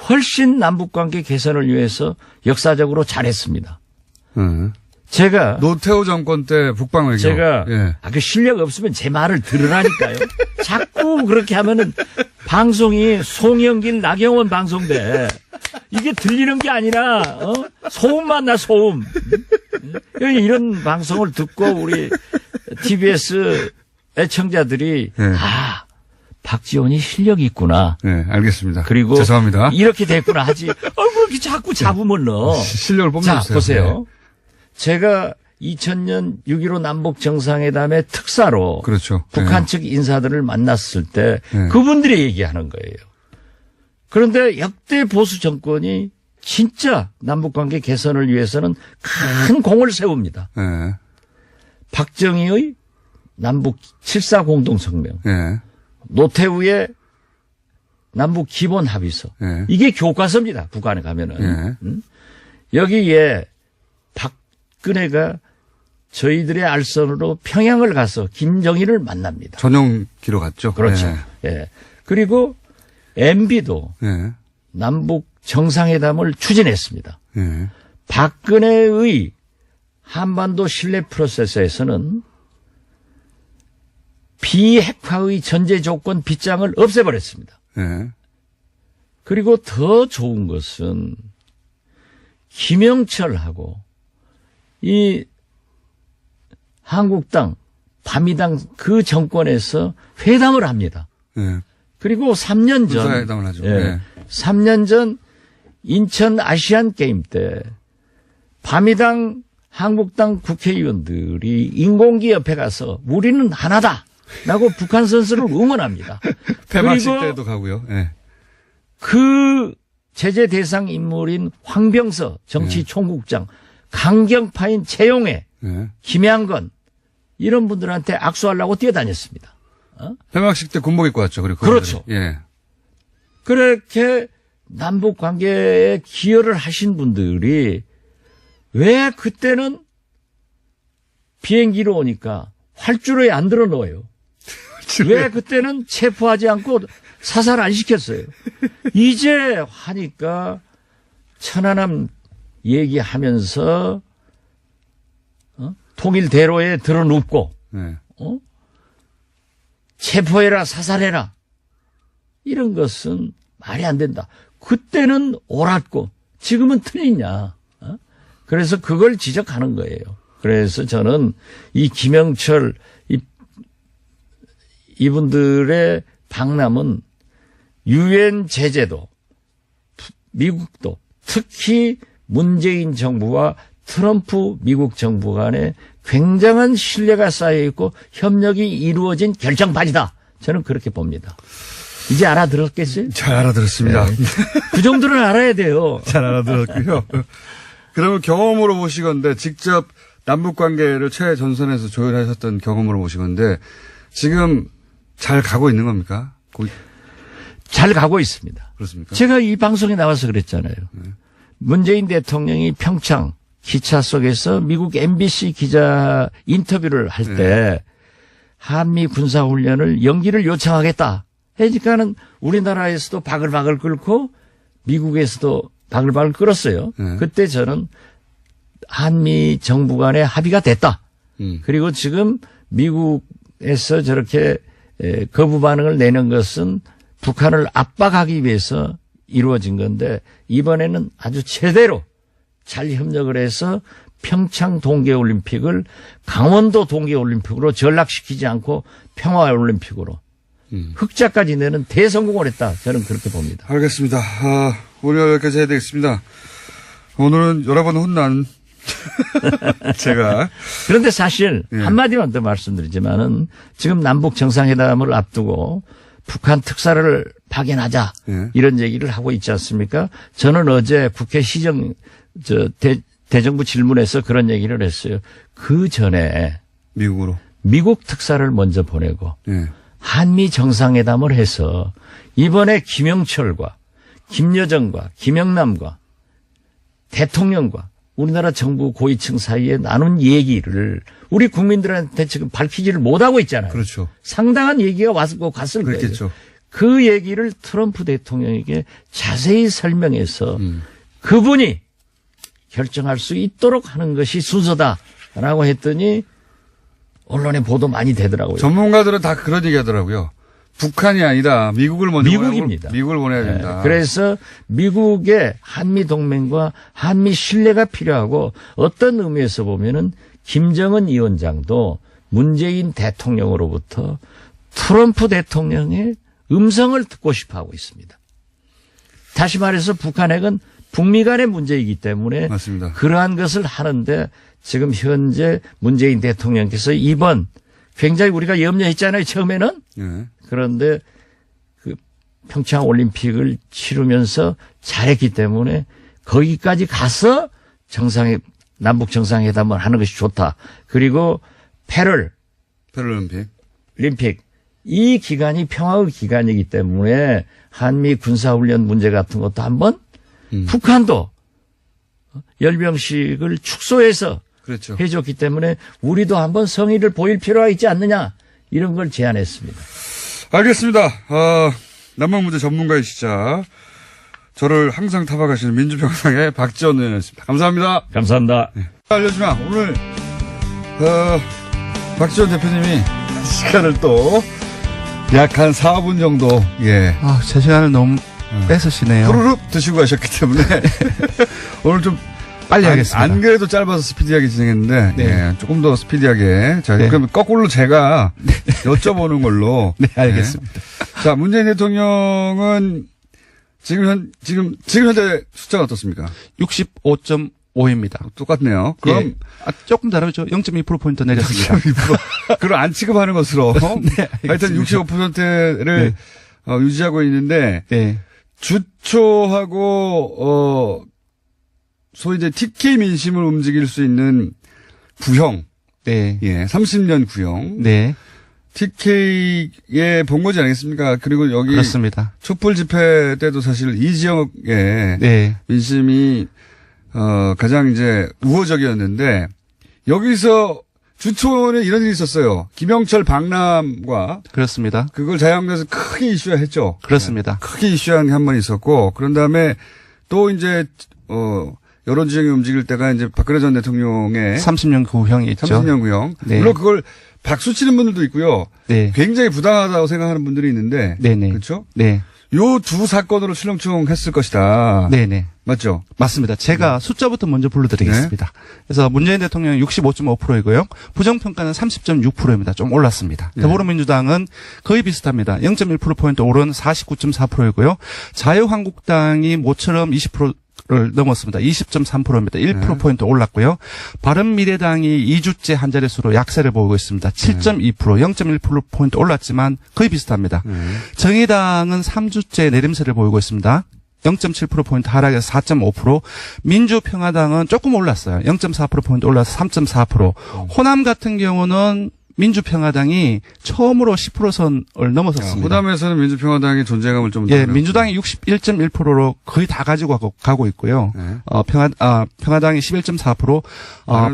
훨씬 남북관계 개선을 위해서 역사적으로 잘했습니다. 예. 제가 노태우 정권 때 북방 외교. 제가 예. 그 실력 없으면 제 말을 들으라니까요. 자꾸 그렇게 하면은 방송이 송영길 나경원 방송돼. 이게 들리는 게 아니라 소음만 나 소음. 이런 방송을 듣고 우리 TBS 애청자들이 예. 아 박지원이 실력이 있구나. 네, 알겠습니다. 그리고 죄송합니다. 이렇게 됐구나 하지. 그렇게 자꾸 잡으면 넣어. 실력을 자, 뽐내주세요. 보세요. 제가 2000년 6.15 남북 정상회담의 특사로 그렇죠. 북한 네. 측 인사들을 만났을 때 네. 그분들이 얘기하는 거예요. 그런데 역대 보수 정권이 진짜 남북관계 개선을 위해서는 큰 공을 세웁니다. 네. 박정희의 남북 7.4 공동성명, 네. 노태우의 남북 기본 합의서. 네. 이게 교과서입니다. 북한에 가면은. 네. 여기에 박근혜가 저희들의 알선으로 평양을 가서 김정일을 만납니다. 전용 기로 갔죠. 그렇죠. 네. 예. 그리고 MB도 네. 남북 정상회담을 추진했습니다. 네. 박근혜의 한반도 신뢰 프로세스에서는 비핵화의 전제 조건 빗장을 없애버렸습니다. 네. 그리고 더 좋은 것은 김영철하고 이 한국당, 바미당 그 정권에서 회담을 합니다. 네. 그리고 3년 전, 군사회담을 하죠. 예, 네. 3년 전 인천 아시안 게임 때 바미당, 한국당 국회의원들이 인공기 옆에 가서 우리는 하나다라고 북한 선수를 응원합니다. 폐막식 그리고 때도 가고요. 네. 그 제재 대상 인물인 황병서 정치총국장, 강경파인 최용해, 네. 김양건 이런 분들한테 악수하려고 뛰어다녔습니다. 폐막식 때 군복 입고 왔죠. 그리고 그렇죠. 그분들이. 예. 그렇게 남북 관계에 기여를 하신 분들이 왜 그때는 비행기로 오니까 활주로에 안 들어 넣어요? 왜 그때는 체포하지 않고 사살 안 시켰어요? 이제 하니까 천안함 얘기하면서 통일대로에 들어 눕고 네. 체포해라 사살해라 이런 것은 말이 안 된다. 그때는 옳았고 지금은 틀리냐. 어? 그래서 그걸 지적하는 거예요. 그래서 저는 이 김영철 이분들의 방남은 유엔 제재도 미국도 특히 문재인 정부와 트럼프 미국 정부 간에 굉장한 신뢰가 쌓여 있고 협력이 이루어진 결정판이다. 저는 그렇게 봅니다. 이제 알아들었겠어요? 잘 알아들었습니다. 그 정도는 알아야 돼요. 잘 알아들었고요. 그러면 경험으로 보시건데 직접 남북 관계를 최전선에서 조율하셨던 경험으로 보시건데 지금 잘 가고 있는 겁니까? 잘 가고 있습니다. 그렇습니까? 제가 이 방송에 나와서 그랬잖아요. 문재인 대통령이 평창 기차 속에서 미국 MBC 기자 인터뷰를 할 때 한미 군사훈련을 연기를 요청하겠다. 그러니까는 우리나라에서도 바글바글 끓고 미국에서도 바글바글 끓었어요. 그때 저는 한미 정부 간의 합의가 됐다. 그리고 지금 미국에서 저렇게 거부 반응을 내는 것은 북한을 압박하기 위해서 이루어진 건데 이번에는 아주 제대로 잘 협력을 해서 평창 동계올림픽을 강원도 동계올림픽으로 전락시키지 않고 평화올림픽으로 흑자까지 내는 대성공을 했다. 저는 그렇게 봅니다. 알겠습니다. 오늘 여기까지 해야 되겠습니다. 오늘은 여러 번 혼난 제가. 그런데 사실 한마디만 더 말씀드리지만은 지금 남북 정상회담을 앞두고 북한 특사를 파견하자 이런 얘기를 하고 있지 않습니까? 저는 어제 국회 대정부 질문에서 그런 얘기를 했어요. 그 전에 미국으로 미국 특사를 먼저 보내고 한미 정상회담을 해서 이번에 김영철과 김여정과 김영남과 대통령과 우리나라 정부 고위층 사이에 나눈 얘기를 우리 국민들한테 지금 밝히지를 못하고 있잖아요. 그렇죠. 상당한 얘기가 갔을 그렇겠죠. 거예요. 그 얘기를 트럼프 대통령에게 자세히 설명해서 그분이 결정할 수 있도록 하는 것이 순서다라고 했더니 언론에 보도 많이 되더라고요. 전문가들은 다 그런 얘기 하더라고요. 북한이 아니라 미국을 먼저 미국입니다. 미국을 보내야 된다. 그래서 미국의 한미 동맹과 한미 신뢰가 필요하고 어떤 의미에서 보면은 김정은 위원장도 문재인 대통령으로부터 트럼프 대통령의 음성을 듣고 싶어 하고 있습니다. 다시 말해서 북한핵은 북미 간의 문제이기 때문에 맞습니다. 그러한 것을 하는데 지금 현재 문재인 대통령께서 이번 굉장히 우리가 염려했잖아요. 처음에는. 그런데 그 평창 올림픽을 치르면서 잘했기 때문에 거기까지 가서 남북 정상회담을 하는 것이 좋다. 그리고 패럴림픽 이 기간이 평화의 기간이기 때문에 한미 군사훈련 문제 같은 것도 한번 북한도 열병식을 축소해서 그렇죠. 해줬기 때문에 우리도 한번 성의를 보일 필요가 있지 않느냐 이런 걸 제안했습니다. 알겠습니다. 남북 문제 전문가이시자 저를 항상 타박하시는 민주평상의 박지원 의원이었습니다. 감사합니다. 감사합니다. 네. 알려주마 오늘 박지원 대표님이 시간을 또 약 한 4분 정도 제 시간을 너무 뺏으시네요. 후루룩 드시고 가셨기 때문에 오늘 좀 빨리 하겠습니다. 안 그래도 짧아서 스피디하게 진행했는데 조금 더 스피디하게. 자, 그럼 거꾸로 제가 여쭤보는 걸로. 네, 알겠습니다. 자, 문재인 대통령은 지금 현재 숫자가 어떻습니까? 65.5입니다. 똑같네요. 그럼 조금 다르죠. 0.2%포인트 내렸습니다. 0.2%. 그걸 안 취급하는 것으로. 네, 하여튼 65%를 유지하고 있는데 주초하고 소위 이제 TK 민심을 움직일 수 있는 구형. 30년 구형. TK에 본 거지 않겠습니까? 그리고 여기. 그렇습니다. 촛불 집회 때도 사실 이 지역의 민심이, 가장 이제 우호적이었는데, 여기서 주초에 이런 일이 있었어요. 김영철 박람과. 그렇습니다. 그걸 자유한국당에서 크게 이슈화했죠. 그렇습니다. 크게 이슈한 게 한 번 있었고, 그런 다음에 또 이제, 여론 지형이 움직일 때가 이제 박근혜 전 대통령의 30년 구형이 있죠. 30년 구형. 물론 그걸 박수 치는 분들도 있고요. 굉장히 부당하다고 생각하는 분들이 있는데. 그렇죠? 요 두 사건으로 출렁출렁했을 것이다. 네네. 맞죠? 맞습니다. 제가 숫자부터 먼저 불러드리겠습니다. 그래서 문재인 대통령 65.5%이고요. 부정평가는 30.6%입니다. 좀 올랐습니다. 더불어민주당은 거의 비슷합니다. 0.1%포인트 오른 49.4%이고요. 자유한국당이 모처럼 20%를 넘었습니다. 20.3%입니다. 1%포인트 올랐고요. 바른미래당이 2주째 한 자릿수로 약세를 보이고 있습니다. 7.2%, 0.1%포인트 올랐지만 거의 비슷합니다. 정의당은 3주째 내림세를 보이고 있습니다. 0.7%포인트 하락해서 4.5%. 민주평화당은 조금 올랐어요. 0.4%포인트 올라서 3.4%. 호남 같은 경우는 민주평화당이 처음으로 10%선을 넘어섰습니다. 호남에서는 민주평화당의 존재감을 좀. 예, 민주당이 61.1%로 거의 다 가지고 가고 있고요. 네. 평화당이 11.4%,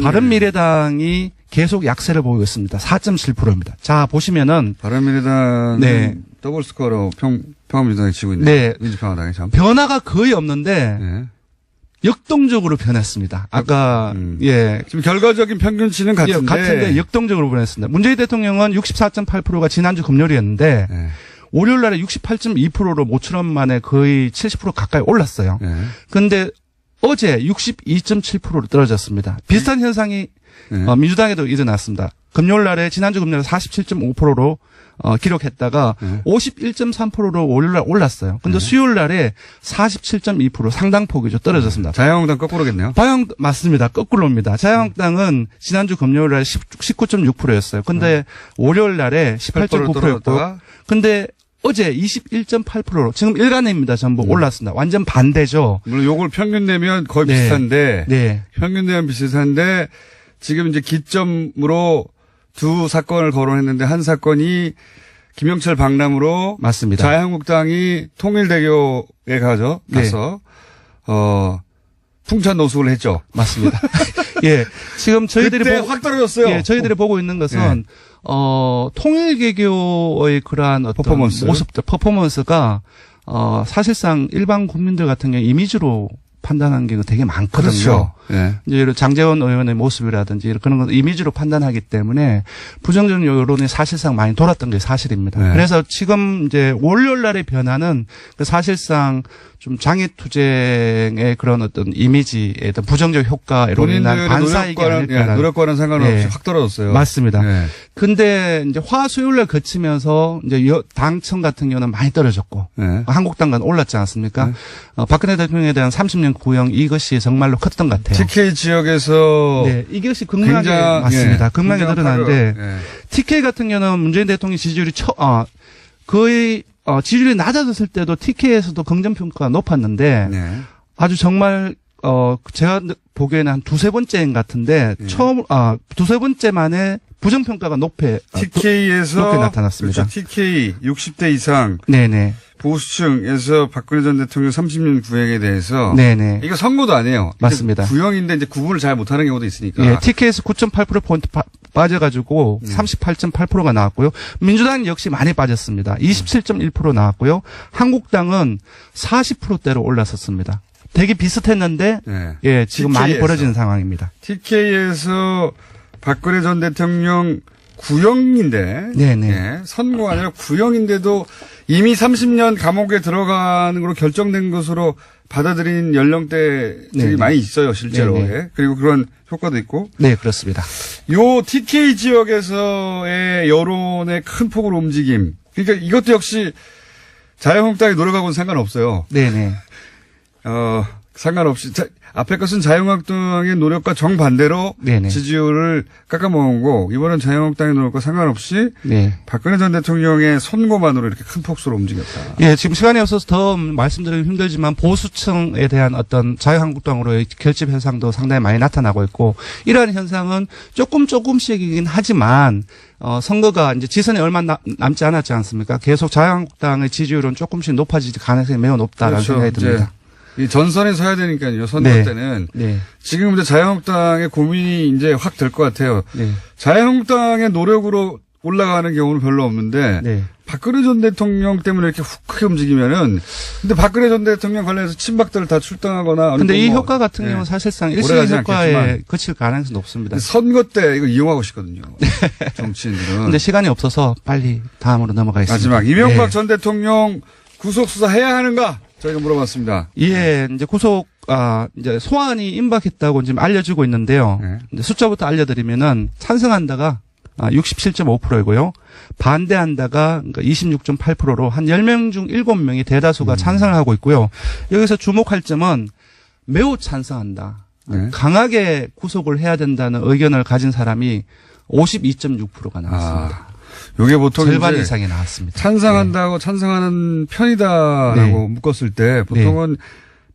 바른미래당이 계속 약세를 보이고 있습니다. 4.7%입니다. 자, 보시면은. 바른미래당은 네. 더블 스코어로 평화민주당이 지고 있는. 네. 민주평화당이 참. 변화가 거의 없는데, 네. 역동적으로 변했습니다. 아까, 예. 지금 결과적인 평균치는 같은데. 같은데 역동적으로 변했습니다. 문재인 대통령은 64.8%가 지난주 금요일이었는데, 네. 월요일 날에 68.2%로 모처럼 만에 거의 70% 가까이 올랐어요. 네. 근데 어제 62.7%로 떨어졌습니다. 비슷한 현상이 네. 민주당에도 일어났습니다. 금요일 날에 지난주 금요일 47.5%로 기록했다가 51.3%로 월요일 날 올랐어요. 근데 수요일 날에 47.2% 상당폭이죠. 떨어졌습니다. 자유한국당 거꾸로겠네요. 맞습니다. 거꾸로입니다. 자유한국당은 지난주 금요일 날에 19.6%였어요. 근데 월요일 날에 18.9%였고 근데 어제 21.8%로 지금 일간입니다. 전부 올랐습니다. 완전 반대죠. 물론 요걸 평균 내면 거의 네. 비슷한데. 네. 평균 내면 비슷한데 지금 이제 기점으로 두 사건을 거론했는데 한 사건이 김영철 박람으로 맞습니다. 자유한국당이 통일대교에 가서 풍찬 노숙을 했죠. 맞습니다. 예. 지금 저희들이 그때 확 떨어졌어요. 예, 저희들이 보고 있는 것은 통일개교의 그러한 어떤 퍼포먼스. 모습들, 퍼포먼스가 사실상 일반 국민들 같은 경우 이미지로 판단하는 게 되게 많거든요. 그렇죠. 예. 이제 장제원 의원의 모습이라든지 그런 걸 이미지로 판단하기 때문에 부정적인 여론이 사실상 많이 돌았던 게 사실입니다. 네. 그래서 지금 이제 월요일 날의 변화는 사실상 좀 장애투쟁의 그런 어떤 이미지에 어떤 부정적 효과로 인한 반사이기 아닐까라는. 노력과는 상관없이 네. 확 떨어졌어요. 맞습니다. 네. 근데 이제 화수요일날 거치면서 이제 당청 같은 경우는 많이 떨어졌고 네. 한국당과는 올랐지 않습니까? 네. 박근혜 대통령에 대한 30년 구형 이것이 정말로 컸던 것 같아요. TK 지역에서 네, 이것이 극명하게 굉장히, 맞습니다. 예, 극명하게 드러나는데 예. TK 같은 경우는 문재인 대통령 지지율이 거의 지지율이 낮아졌을 때도 TK에서도 긍정평가가 높았는데 네. 아주 정말 제가 보기에는 한 두세 번째인 같은데 두세 번째 만에 부정평가가 높게 TK에서 나타났습니다. 그렇죠. TK 60대 이상 네네. 보수층에서 박근혜 전 대통령 30년 구형에 대해서 네네. 이거 선거도 아니에요. 맞습니다. 구형인데 이제 구분을 잘 못하는 경우도 있으니까. 예, TK에서 9.8%포인트 빠져가지고 38.8%가 나왔고요. 민주당 역시 많이 빠졌습니다. 27.1% 나왔고요. 한국당은 40%대로 올랐었습니다. 되게 비슷했는데 네. 예, 지금 많이 TK 에서. 벌어지는 상황입니다. TK에서 박근혜 전 대통령 구형인데 네네. 예, 선고가 아니라 구형인데도 이미 30년 감옥에 들어가는 걸로 결정된 것으로 받아들인 연령대들이 네네. 많이 있어요, 실제로. 네네. 예. 그리고 그런 효과도 있고. 네, 그렇습니다. 요 TK 지역에서의 여론의 큰 폭으로 움직임. 그러니까 이것도 역시 자유한국당이 노력하고는 상관없어요. 네네. 상관없이 앞에 것은 자유한국당의 노력과 정반대로 네네. 지지율을 깎아먹은 거고 이번엔 자유한국당의 노력과 상관없이 네. 박근혜 전 대통령의 선고만으로 이렇게 큰 폭수로 움직였다. 예, 지금 시간이 없어서 더 말씀드리기 힘들지만 보수층에 대한 어떤 자유한국당으로의 결집 현상도 상당히 많이 나타나고 있고 이러한 현상은 조금씩이긴 하지만 선거가 이제 지선이 얼마 남지 않았지 않습니까? 계속 자유한국당의 지지율은 조금씩 높아질 가능성이 매우 높다라는 그렇죠. 생각이 듭니다. 이 전선에 서야 되니까요. 선거 네. 때는 네. 지금 이제 자유한국당의 고민이 이제 확 될 것 같아요. 네. 자유한국당의 노력으로 올라가는 경우는 별로 없는데 네. 박근혜 전 대통령 때문에 이렇게 훅 크게 움직이면은 근데 박근혜 전 대통령 관련해서 친박들 다 출당하거나 근데 이 뭐, 효과 같은 예. 경우는 사실상 오래 일시적 가지 효과에 않겠지만. 그칠 가능성이 높습니다. 선거 때 이거 이용하고 싶거든요. 정치인들은. 근데 시간이 없어서 빨리 다음으로 넘어가겠습니다. 마지막 이명박 네. 전 대통령 구속 수사해야 하는가? 저희가 물어봤습니다. 예, 이제 이제 소환이 임박했다고 지금 알려지고 있는데요. 네. 이제 숫자부터 알려드리면은 찬성한다가 67.5%이고요. 반대한다가 26.8%로 한 10명 중 7명이 대다수가 찬성을 하고 있고요. 여기서 주목할 점은 매우 찬성한다. 네. 강하게 구속을 해야 된다는 의견을 가진 사람이 52.6%가 나왔습니다. 요게 보통 절반 이제 이상이 나왔습니다. 찬성한다고 찬성하는 편이다라고 묶었을 때 보통은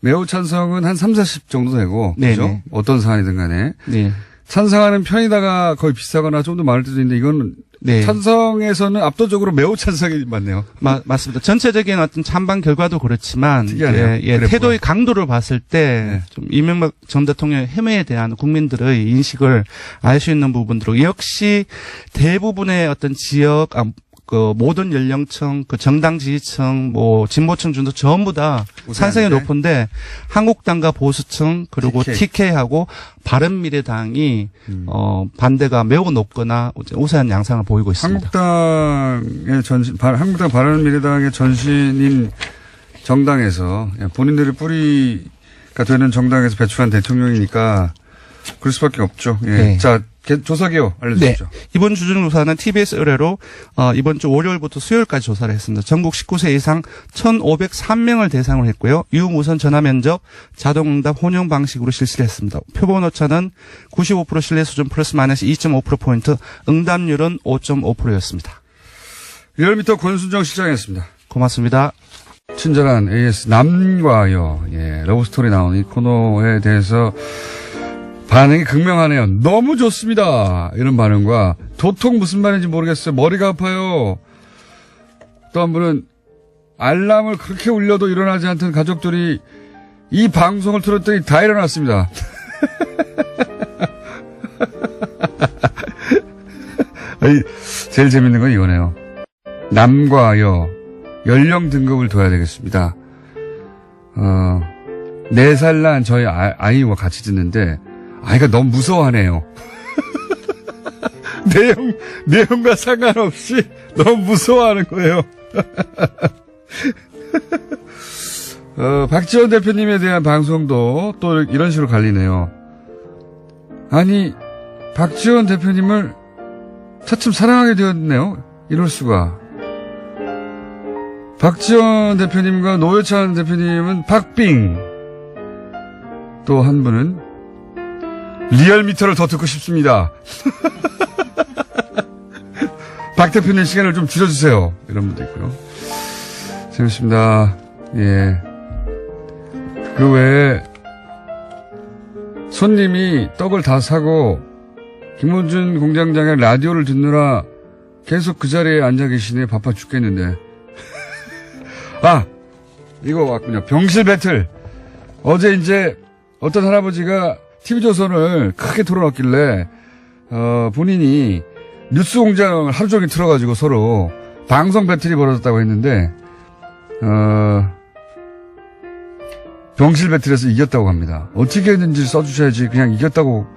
매우 찬성은 한 30, 정도 되고 네, 그죠? 네. 어떤 사안이든 간에 네. 찬성하는 편이다가 거의 비슷하거나 좀 더 많을 때도 있는데 이건 네. 찬성에서는 압도적으로 매우 찬성이 많네요. 맞습니다. 전체적인 어떤 찬반 결과도 그렇지만 특이하네요. 예, 태도의 강도를 봤을 때 좀 이명박 전 대통령의 해매에 대한 국민들의 인식을 알 수 있는 부분들로 역시 대부분의 어떤 지역 모든 연령층, 정당 지지층, 진보층 중도 전부 다 찬성이 높은데 한국당과 보수층 그리고 TK하고 바른미래당이 반대가 매우 높거나 우세한 양상을 보이고 있습니다. 한국당 바른미래당의 전신인 정당에서 본인들이 뿌리가 되는 정당에서 배출한 대통령이니까 그럴 수밖에 없죠. 예. 네. 자, 조사 개요 알려주십시오. 네. 이번 주중 조사는 TBS 의뢰로 이번 주 월요일부터 수요일까지 조사를 했습니다. 전국 19세 이상 1,503명을 대상으로 했고요. 유무선 전화 면접, 자동응답 혼용 방식으로 실시를 했습니다. 표본 오차는 95% 신뢰 수준 플러스 마이너스 2.5%포인트, 응답률은 5.5%였습니다. 리얼미터 권순정 실장이었습니다. 고맙습니다. 친절한 AS 남과 여, 러브스토리 나오는 이 코너에 대해서 반응이 극명하네요. 너무 좋습니다. 이런 반응과 도통 무슨 말인지 모르겠어요. 머리가 아파요. 또 한 분은 알람을 그렇게 울려도 일어나지 않던 가족들이 이 방송을 틀었더니 다 일어났습니다. 제일 재밌는 건 이거네요. 남과 여 연령 등급을 둬야 되겠습니다. 4살 난 저희 아이와 같이 듣는데 아이가 너무 무서워하네요. 내용과 상관없이 너무 무서워하는 거예요. 박지원 대표님에 대한 방송도 또 이런 식으로 갈리네요. 아니, 박지원 대표님을 차츰 사랑하게 되었네요. 이럴 수가. 박지원 대표님과 노회찬 대표님은 박빙. 또 한 분은 리얼미터를 더 듣고 싶습니다. 박 대표님 시간을 좀 줄여주세요. 이런 분도 있고요. 재밌습니다. 예. 그 외에 손님이 떡을 다 사고 김원준 공장장의 라디오를 듣느라 계속 그 자리에 앉아 계시네. 바빠 죽겠는데. 이거 왔군요. 병실 배틀. 어제 이제 어떤 할아버지가 TV조선을 크게 틀어놨길래 본인이 뉴스공장을 하루 종일 틀어가지고 서로 방송 배틀이 벌어졌다고 했는데 병실 배틀에서 이겼다고 합니다. 어떻게 했는지 써주셔야지. 그냥 이겼다고.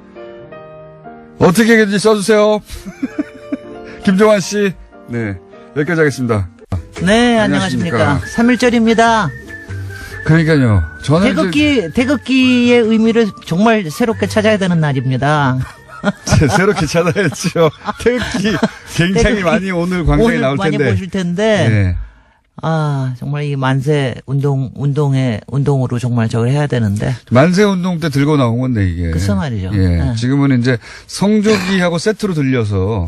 어떻게 했는지 써주세요. 김종환 씨. 네, 여기까지 하겠습니다. 네, 안녕하십니까. 3.1절입니다. 그러니까요. 저는 태극기의 의미를 정말 새롭게 찾아야 되는 날입니다. 새롭게 찾아야죠. 태극기 굉장히 많이 오늘 광장에 나올 텐데. 많이 보실 텐데. 네. 정말 이 만세 운동으로 정말 저걸 해야 되는데. 만세 운동 때 들고 나온 건데 이게. 글쎄 말이죠. 예. 네. 지금은 이제 성조기하고 세트로 들려서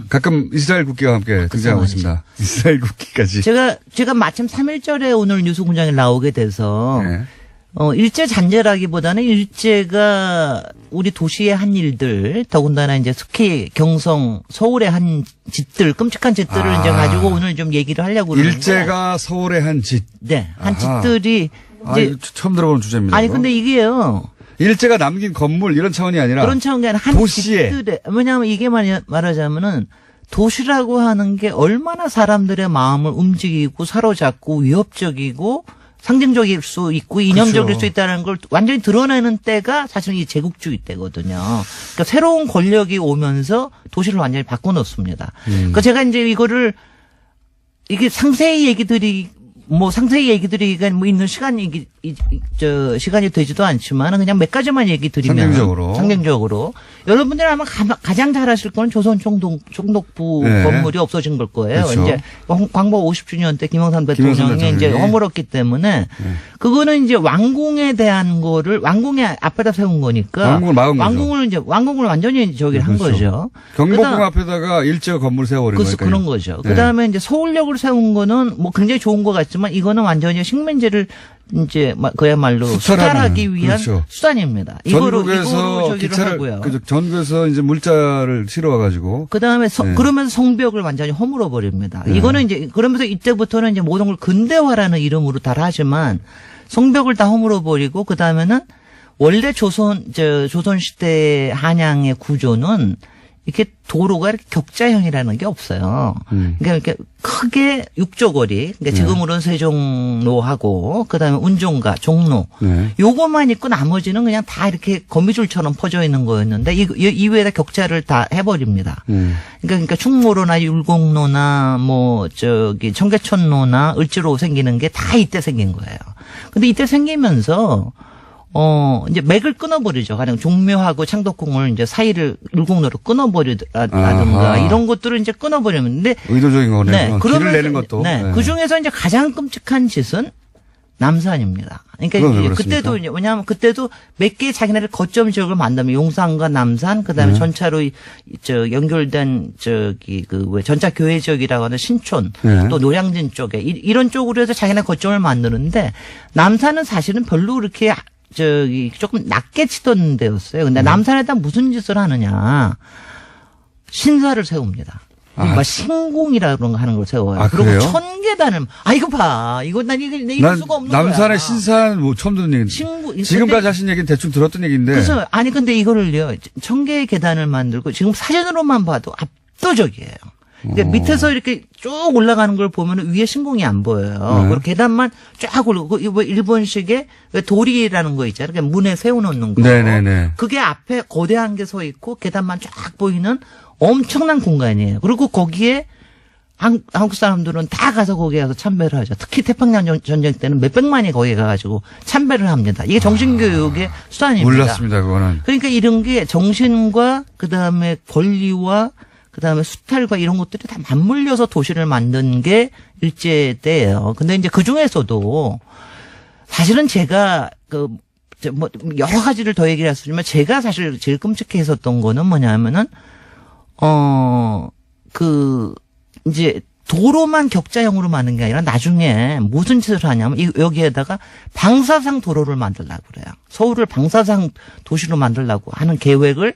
가끔 이스라엘 국기와 함께 등장하고 있습니다. 이스라엘 국기까지. 제가 마침 3.1절에 오늘 뉴스공장에 나오게 돼서. 네. 일제 잔재라기보다는 일제가 우리 도시의 한 일들, 더군다나 이제 특히 경성, 서울의 한 짓들, 끔찍한 짓들을 이제 가지고 오늘 좀 얘기를 하려고 그러는데. 일제가 서울의 한 짓. 네, 한 아하. 짓들이 이제 처음 들어보는 주제입니다. 아니 이거. 근데 이게요. 일제가 남긴 건물 이런 차원이 아니라 그런 차원이 아니라 한 도시에. 짓들에 왜냐하면 이게 말하자면은 도시라고 하는 게 얼마나 사람들의 마음을 움직이고 사로잡고 위협적이고 상징적일 수 있고 이념적일 그렇죠. 수 있다는 걸 완전히 드러내는 때가 사실 이 제국주의 때거든요. 그러니까 새로운 권력이 오면서 도시를 완전히 바꿔놓습니다. 그러니까 제가 이제 이게 상세히 얘기 뭐 상세히 얘기 드리기가 뭐 있는 시간이 되지도 않지만 그냥 몇 가지만 얘기 드리면 상징적으로 여러분들 아마 가장 잘 아실 건 조선 총독부 네. 건물이 없어진 걸 거예요. 그렇죠. 이제 광복 50주년 때 김영삼 대통령이 이제 허물었기 때문에 그거는 이제 왕궁에 대한 거를 왕궁에 앞에다 세운 거니까 왕궁을 막은 거죠. 왕궁을 완전히 저기를 한 거죠. 경복궁 앞에다가 일제가 건물 세워버린 거니까. 그런 거죠. 네. 그다음에 이제 서울역을 세운 거는 뭐 굉장히 좋은 것 같지만 이거는 완전히 식민지를 이제 그야말로 수탈하기 위한 그렇죠. 수단입니다. 전국에서 저기를 하고요. 전국에서 이제 물자를 실어와가지고. 그다음에 네. 그러면서 성벽을 완전히 허물어 버립니다. 네. 이거는 이제 그러면서 이때부터는 이제 모든 걸 근대화라는 이름으로 다 하지만 성벽을 다 허물어 버리고 그다음에는 원래 조선 시대 한양의 구조는 이렇게 도로가 이렇게 격자형이라는 게 없어요. 그러니까 이렇게 크게 육조거리, 그러니까 지금으로는 세종로하고 그다음에 운종가, 종로, 요것만 있고 나머지는 그냥 다 이렇게 거미줄처럼 퍼져 있는 거였는데 이외에다 격자를 다 해버립니다. 그러니까 충무로나 율곡로나 뭐 청계천로나 을지로 생기는 게 다 이때 생긴 거예요. 근데 이때 생기면서 이제 맥을 끊어버리죠. 가령 종묘하고 창덕궁을 이제 사이를 율곡로로 끊어버리라든가 이런 것들을 이제 끊어버리는데 의도적인 거네요. 네, 길을 내는 것도. 네, 그 중에서 이제 가장 끔찍한 짓은 남산입니다. 그러니까 이제 그때도 이제 왜냐하면 그때도 몇 개의 자기네들 거점 지역을 만들면 용산과 남산, 그다음에 전차로 연결된 전차 교회 지역이라고 하는 신촌, 또 노량진 쪽에 이런 쪽으로 해서 자기네 거점을 만드는데 남산은 사실은 별로 그렇게 조금 낮게 치던 데였어요. 근데 남산에다 무슨 짓을 하느냐. 신사를 세웁니다. 막 신궁이라는 거 하는 걸 세워요. 그리고 그래요? 1000계단을, 이거 봐. 이거 난 이럴 수가 없는 거야. 남산의 신사는 뭐 처음 듣는 얘기인데. 지금까지 하신 얘기는 대충 들었던 얘기인데. 그래서, 근데 이거를요, 1000개의 계단을 만들고 지금 사진으로만 봐도 압도적이에요. 그러니까 밑에서 이렇게 쭉 올라가는 걸 보면 위에 신궁이 안 보여요. 그리고 계단만 쫙 올라가고, 일본식의 도리라는 거 있잖아요. 그러니까 문에 세워놓는 거. 네네네. 그게 앞에 거대한 게 서 있고 계단만 쫙 보이는 엄청난 공간이에요. 그리고 거기에 한국 사람들은 다 가서 거기에 가서 참배를 하죠. 특히 태평양 전쟁 때는 몇백만이 거기에 가가지고 참배를 합니다. 이게 정신교육의 수단입니다. 몰랐습니다, 그거는. 그러니까 이런 게 정신과 그다음에 권리와 그다음에 수탈과 이런 것들이 다 맞물려서 도시를 만든 게 일제 때예요. 근데 이제 그 중에서도 사실은 제가 뭐 여러 가지를 더 얘기를 했지만 제가 사실 제일 끔찍해 했었던 거는 뭐냐면은 이제 도로만 격자형으로 만든 게 아니라 나중에 무슨 짓을 하냐면 여기에다가 방사상 도로를 만들려고 그래요. 서울을 방사상 도시로 만들려고 하는 계획을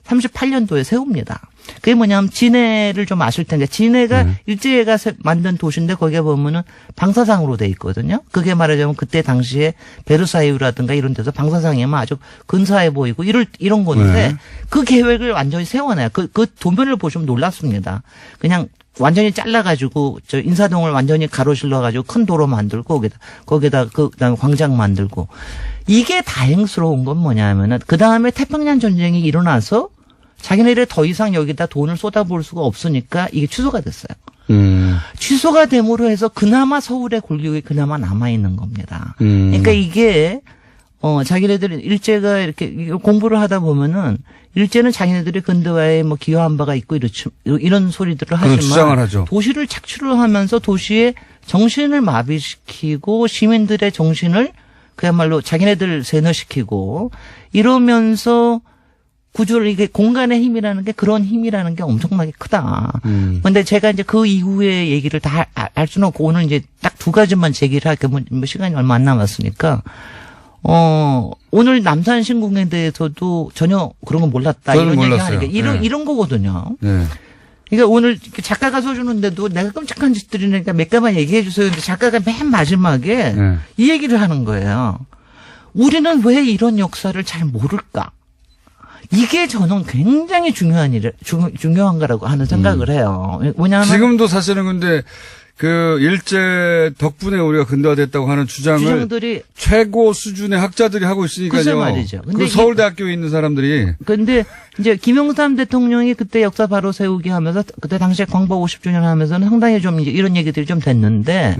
38년도에 세웁니다. 그게 뭐냐면 진해를 좀 아실 텐데 진해가 일제가 만든 도시인데 거기에 보면은 방사상으로 돼 있거든요. 그게 말하자면 그때 당시에 베르사유라든가 이런 데서 방사상이면 아주 근사해 보이고 이런 건데 그 계획을 완전히 세워놔요. 그 도면을 보시면 놀랍습니다. 그냥 완전히 잘라가지고 인사동을 완전히 가로질러가지고 큰 도로 만들고 거기다 그다음에 광장 만들고 이게 다행스러운 건 뭐냐면은 그 다음에 태평양 전쟁이 일어나서 자기네들이 더 이상 여기다 돈을 쏟아부을 수가 없으니까 이게 취소가 됐어요. 취소가 됨으로 해서 그나마 서울의 권력이 그나마 남아있는 겁니다. 그러니까 이게 자기네들이 일제가 이렇게 공부를 하다 보면은 일제는 자기네들이 근대화에 뭐 기여한 바가 있고 이런 소리들을 하지만 주장을 하죠. 도시를 착취를 하면서 도시의 정신을 마비시키고 시민들의 정신을 그야말로 자기네들 세뇌시키고 이러면서 구조를 이게 공간의 힘이라는 게 그런 힘이라는 게 엄청나게 크다. 근데 제가 이제 그 이후의 얘기를 다 알 수는 없고 오늘 이제 딱 두 가지만 제기를 할게 뭐 시간이 얼마 안 남았으니까 오늘 남산 신궁에 대해서도 전혀 그런 거 몰랐다 이런 얘기 하니까 이런 거거든요. 네. 그러니까 오늘 작가가 써주는데도 내가 끔찍한 짓들이니까 몇 가지만 얘기해 주세요. 근데 작가가 맨 마지막에 이 얘기를 하는 거예요. 우리는 왜 이런 역사를 잘 모를까? 이게 저는 굉장히 중요한 거라고 하는 생각을 해요. 왜냐하면 지금도 사실은 근데 그 일제 덕분에 우리가 근대화됐다고 하는 주장들이 최고 수준의 학자들이 하고 있으니까요. 글쎄 말이죠. 근데 그 서울대학교에 있는 사람들이. 근데 이제 김영삼 대통령이 그때 역사 바로 세우기 하면서 그때 당시에 광복 50주년 하면서는 상당히 좀 이제 이런 얘기들이 좀 됐는데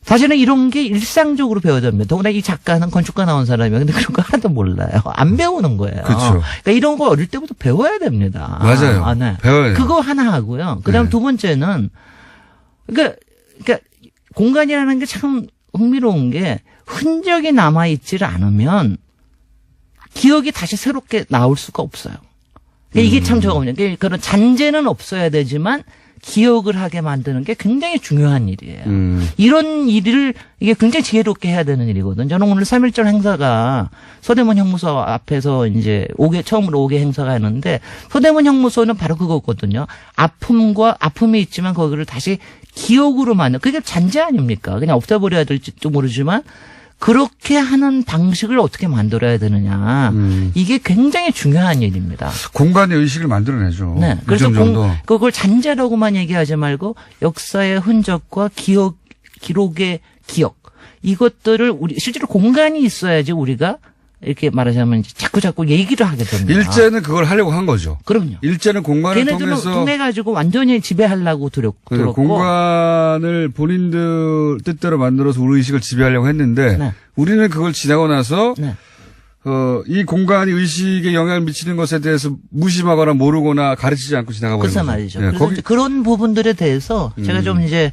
사실은 이런 게 일상적으로 배워야 됩니다. 더구나 이 작가는 건축가 나온 사람이에요. 근데 그런 거 하나도 몰라요. 안 배우는 거예요. 그렇죠. 그러니까 이런 거 어릴 때부터 배워야 됩니다. 맞아요. 네. 배워야 돼요. 그거 하나 하고요. 그다음 네. 두 번째는 그러니까 공간이라는 게 참 흥미로운 게 흔적이 남아 있지를 않으면 기억이 다시 새롭게 나올 수가 없어요. 그러니까 이게 참 저거든요. 그런 잔재는 없어야 되지만 기억을 하게 만드는 게 굉장히 중요한 일이에요. 이런 일을 이게 굉장히 지혜롭게 해야 되는 일이거든요. 저는 오늘 3.1절 행사가 서대문 형무소 앞에서 이제 처음으로 5개 행사가 있는데 서대문 형무소는 바로 그거거든요. 아픔이 있지만 거기를 다시 기억으로 만든 그게 잔재 아닙니까? 그냥 없애버려야 될지도 모르지만 그렇게 하는 방식을 어떻게 만들어야 되느냐. 이게 굉장히 중요한 일입니다. 공간의 의식을 만들어내죠. 네. 그래서 일정 정도. 그걸 잔재라고만 얘기하지 말고 역사의 흔적과 기록의 기억. 이것들을 실제로 공간이 있어야지 우리가 이렇게 말하자면 이제 자꾸 얘기를 하게 됩니다. 일제는 그걸 하려고 한 거죠. 그럼요. 일제는 공간을 걔네들은 통해서 통해가지고 완전히 지배하려고 들었고. 공간을 본인들 뜻대로 만들어서 우리 의식을 지배하려고 했는데 네. 우리는 그걸 지나고 나서 네. 이 공간이 의식에 영향을 미치는 것에 대해서 무심하거나 모르거나 가르치지 않고 지나가 버린 그래서 거죠. 말이죠. 네, 그래서 이제 그런 부분들에 대해서 제가 좀 이제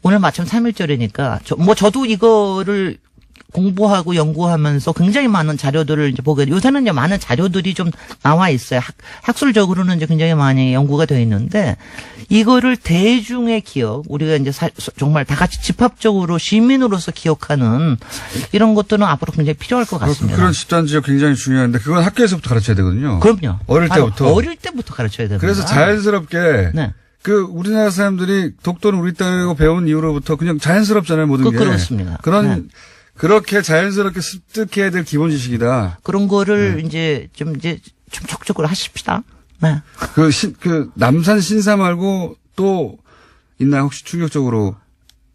오늘 마침 3.1절이니까 저도 이거를 공부하고 연구하면서 굉장히 많은 자료들을 이제 보게 요새는 이제 많은 자료들이 좀 나와 있어요. 학술적으로는 이제 굉장히 많이 연구가 되어 있는데 이거를 대중의 기억, 우리가 이제 정말 다 같이 집합적으로 시민으로서 기억하는 이런 것들은 앞으로 굉장히 필요할 것 같습니다. 그런 집단 지역 굉장히 중요한데 그건 학교에서부터 가르쳐야 되거든요. 그럼요. 어릴 때부터. 어릴 때부터 가르쳐야 됩니다. 그래서 자연스럽게 네. 우리나라 사람들이 독도는 우리 땅이라고 배운 이후로부터 그냥 자연스럽잖아요, 모든 게. 그렇습니다. 네. 그렇게 자연스럽게 습득해야 될 기본 지식이다. 그런 거를 이제 좀 적극적으로 하십시다. 네. 남산 신사 말고 또 있나요? 혹시 충격적으로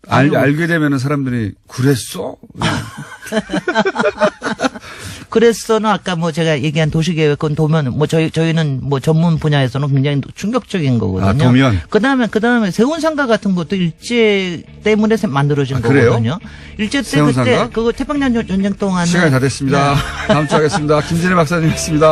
알게 되면은 사람들이 그랬어? 그래서는 아까 뭐 제가 얘기한 도시계획은 도면 뭐 저희는 뭐 전문 분야에서는 굉장히 충격적인 거거든요. 아, 도면. 그다음에 세운상가 같은 것도 일제 때문에 만들어진 그래요? 거거든요. 일제 때 세운상가? 그때 그거 태평양 전쟁 동안에 시간이 다 됐습니다. 다음 주에 하겠습니다. 김진애 박사님이었습니다.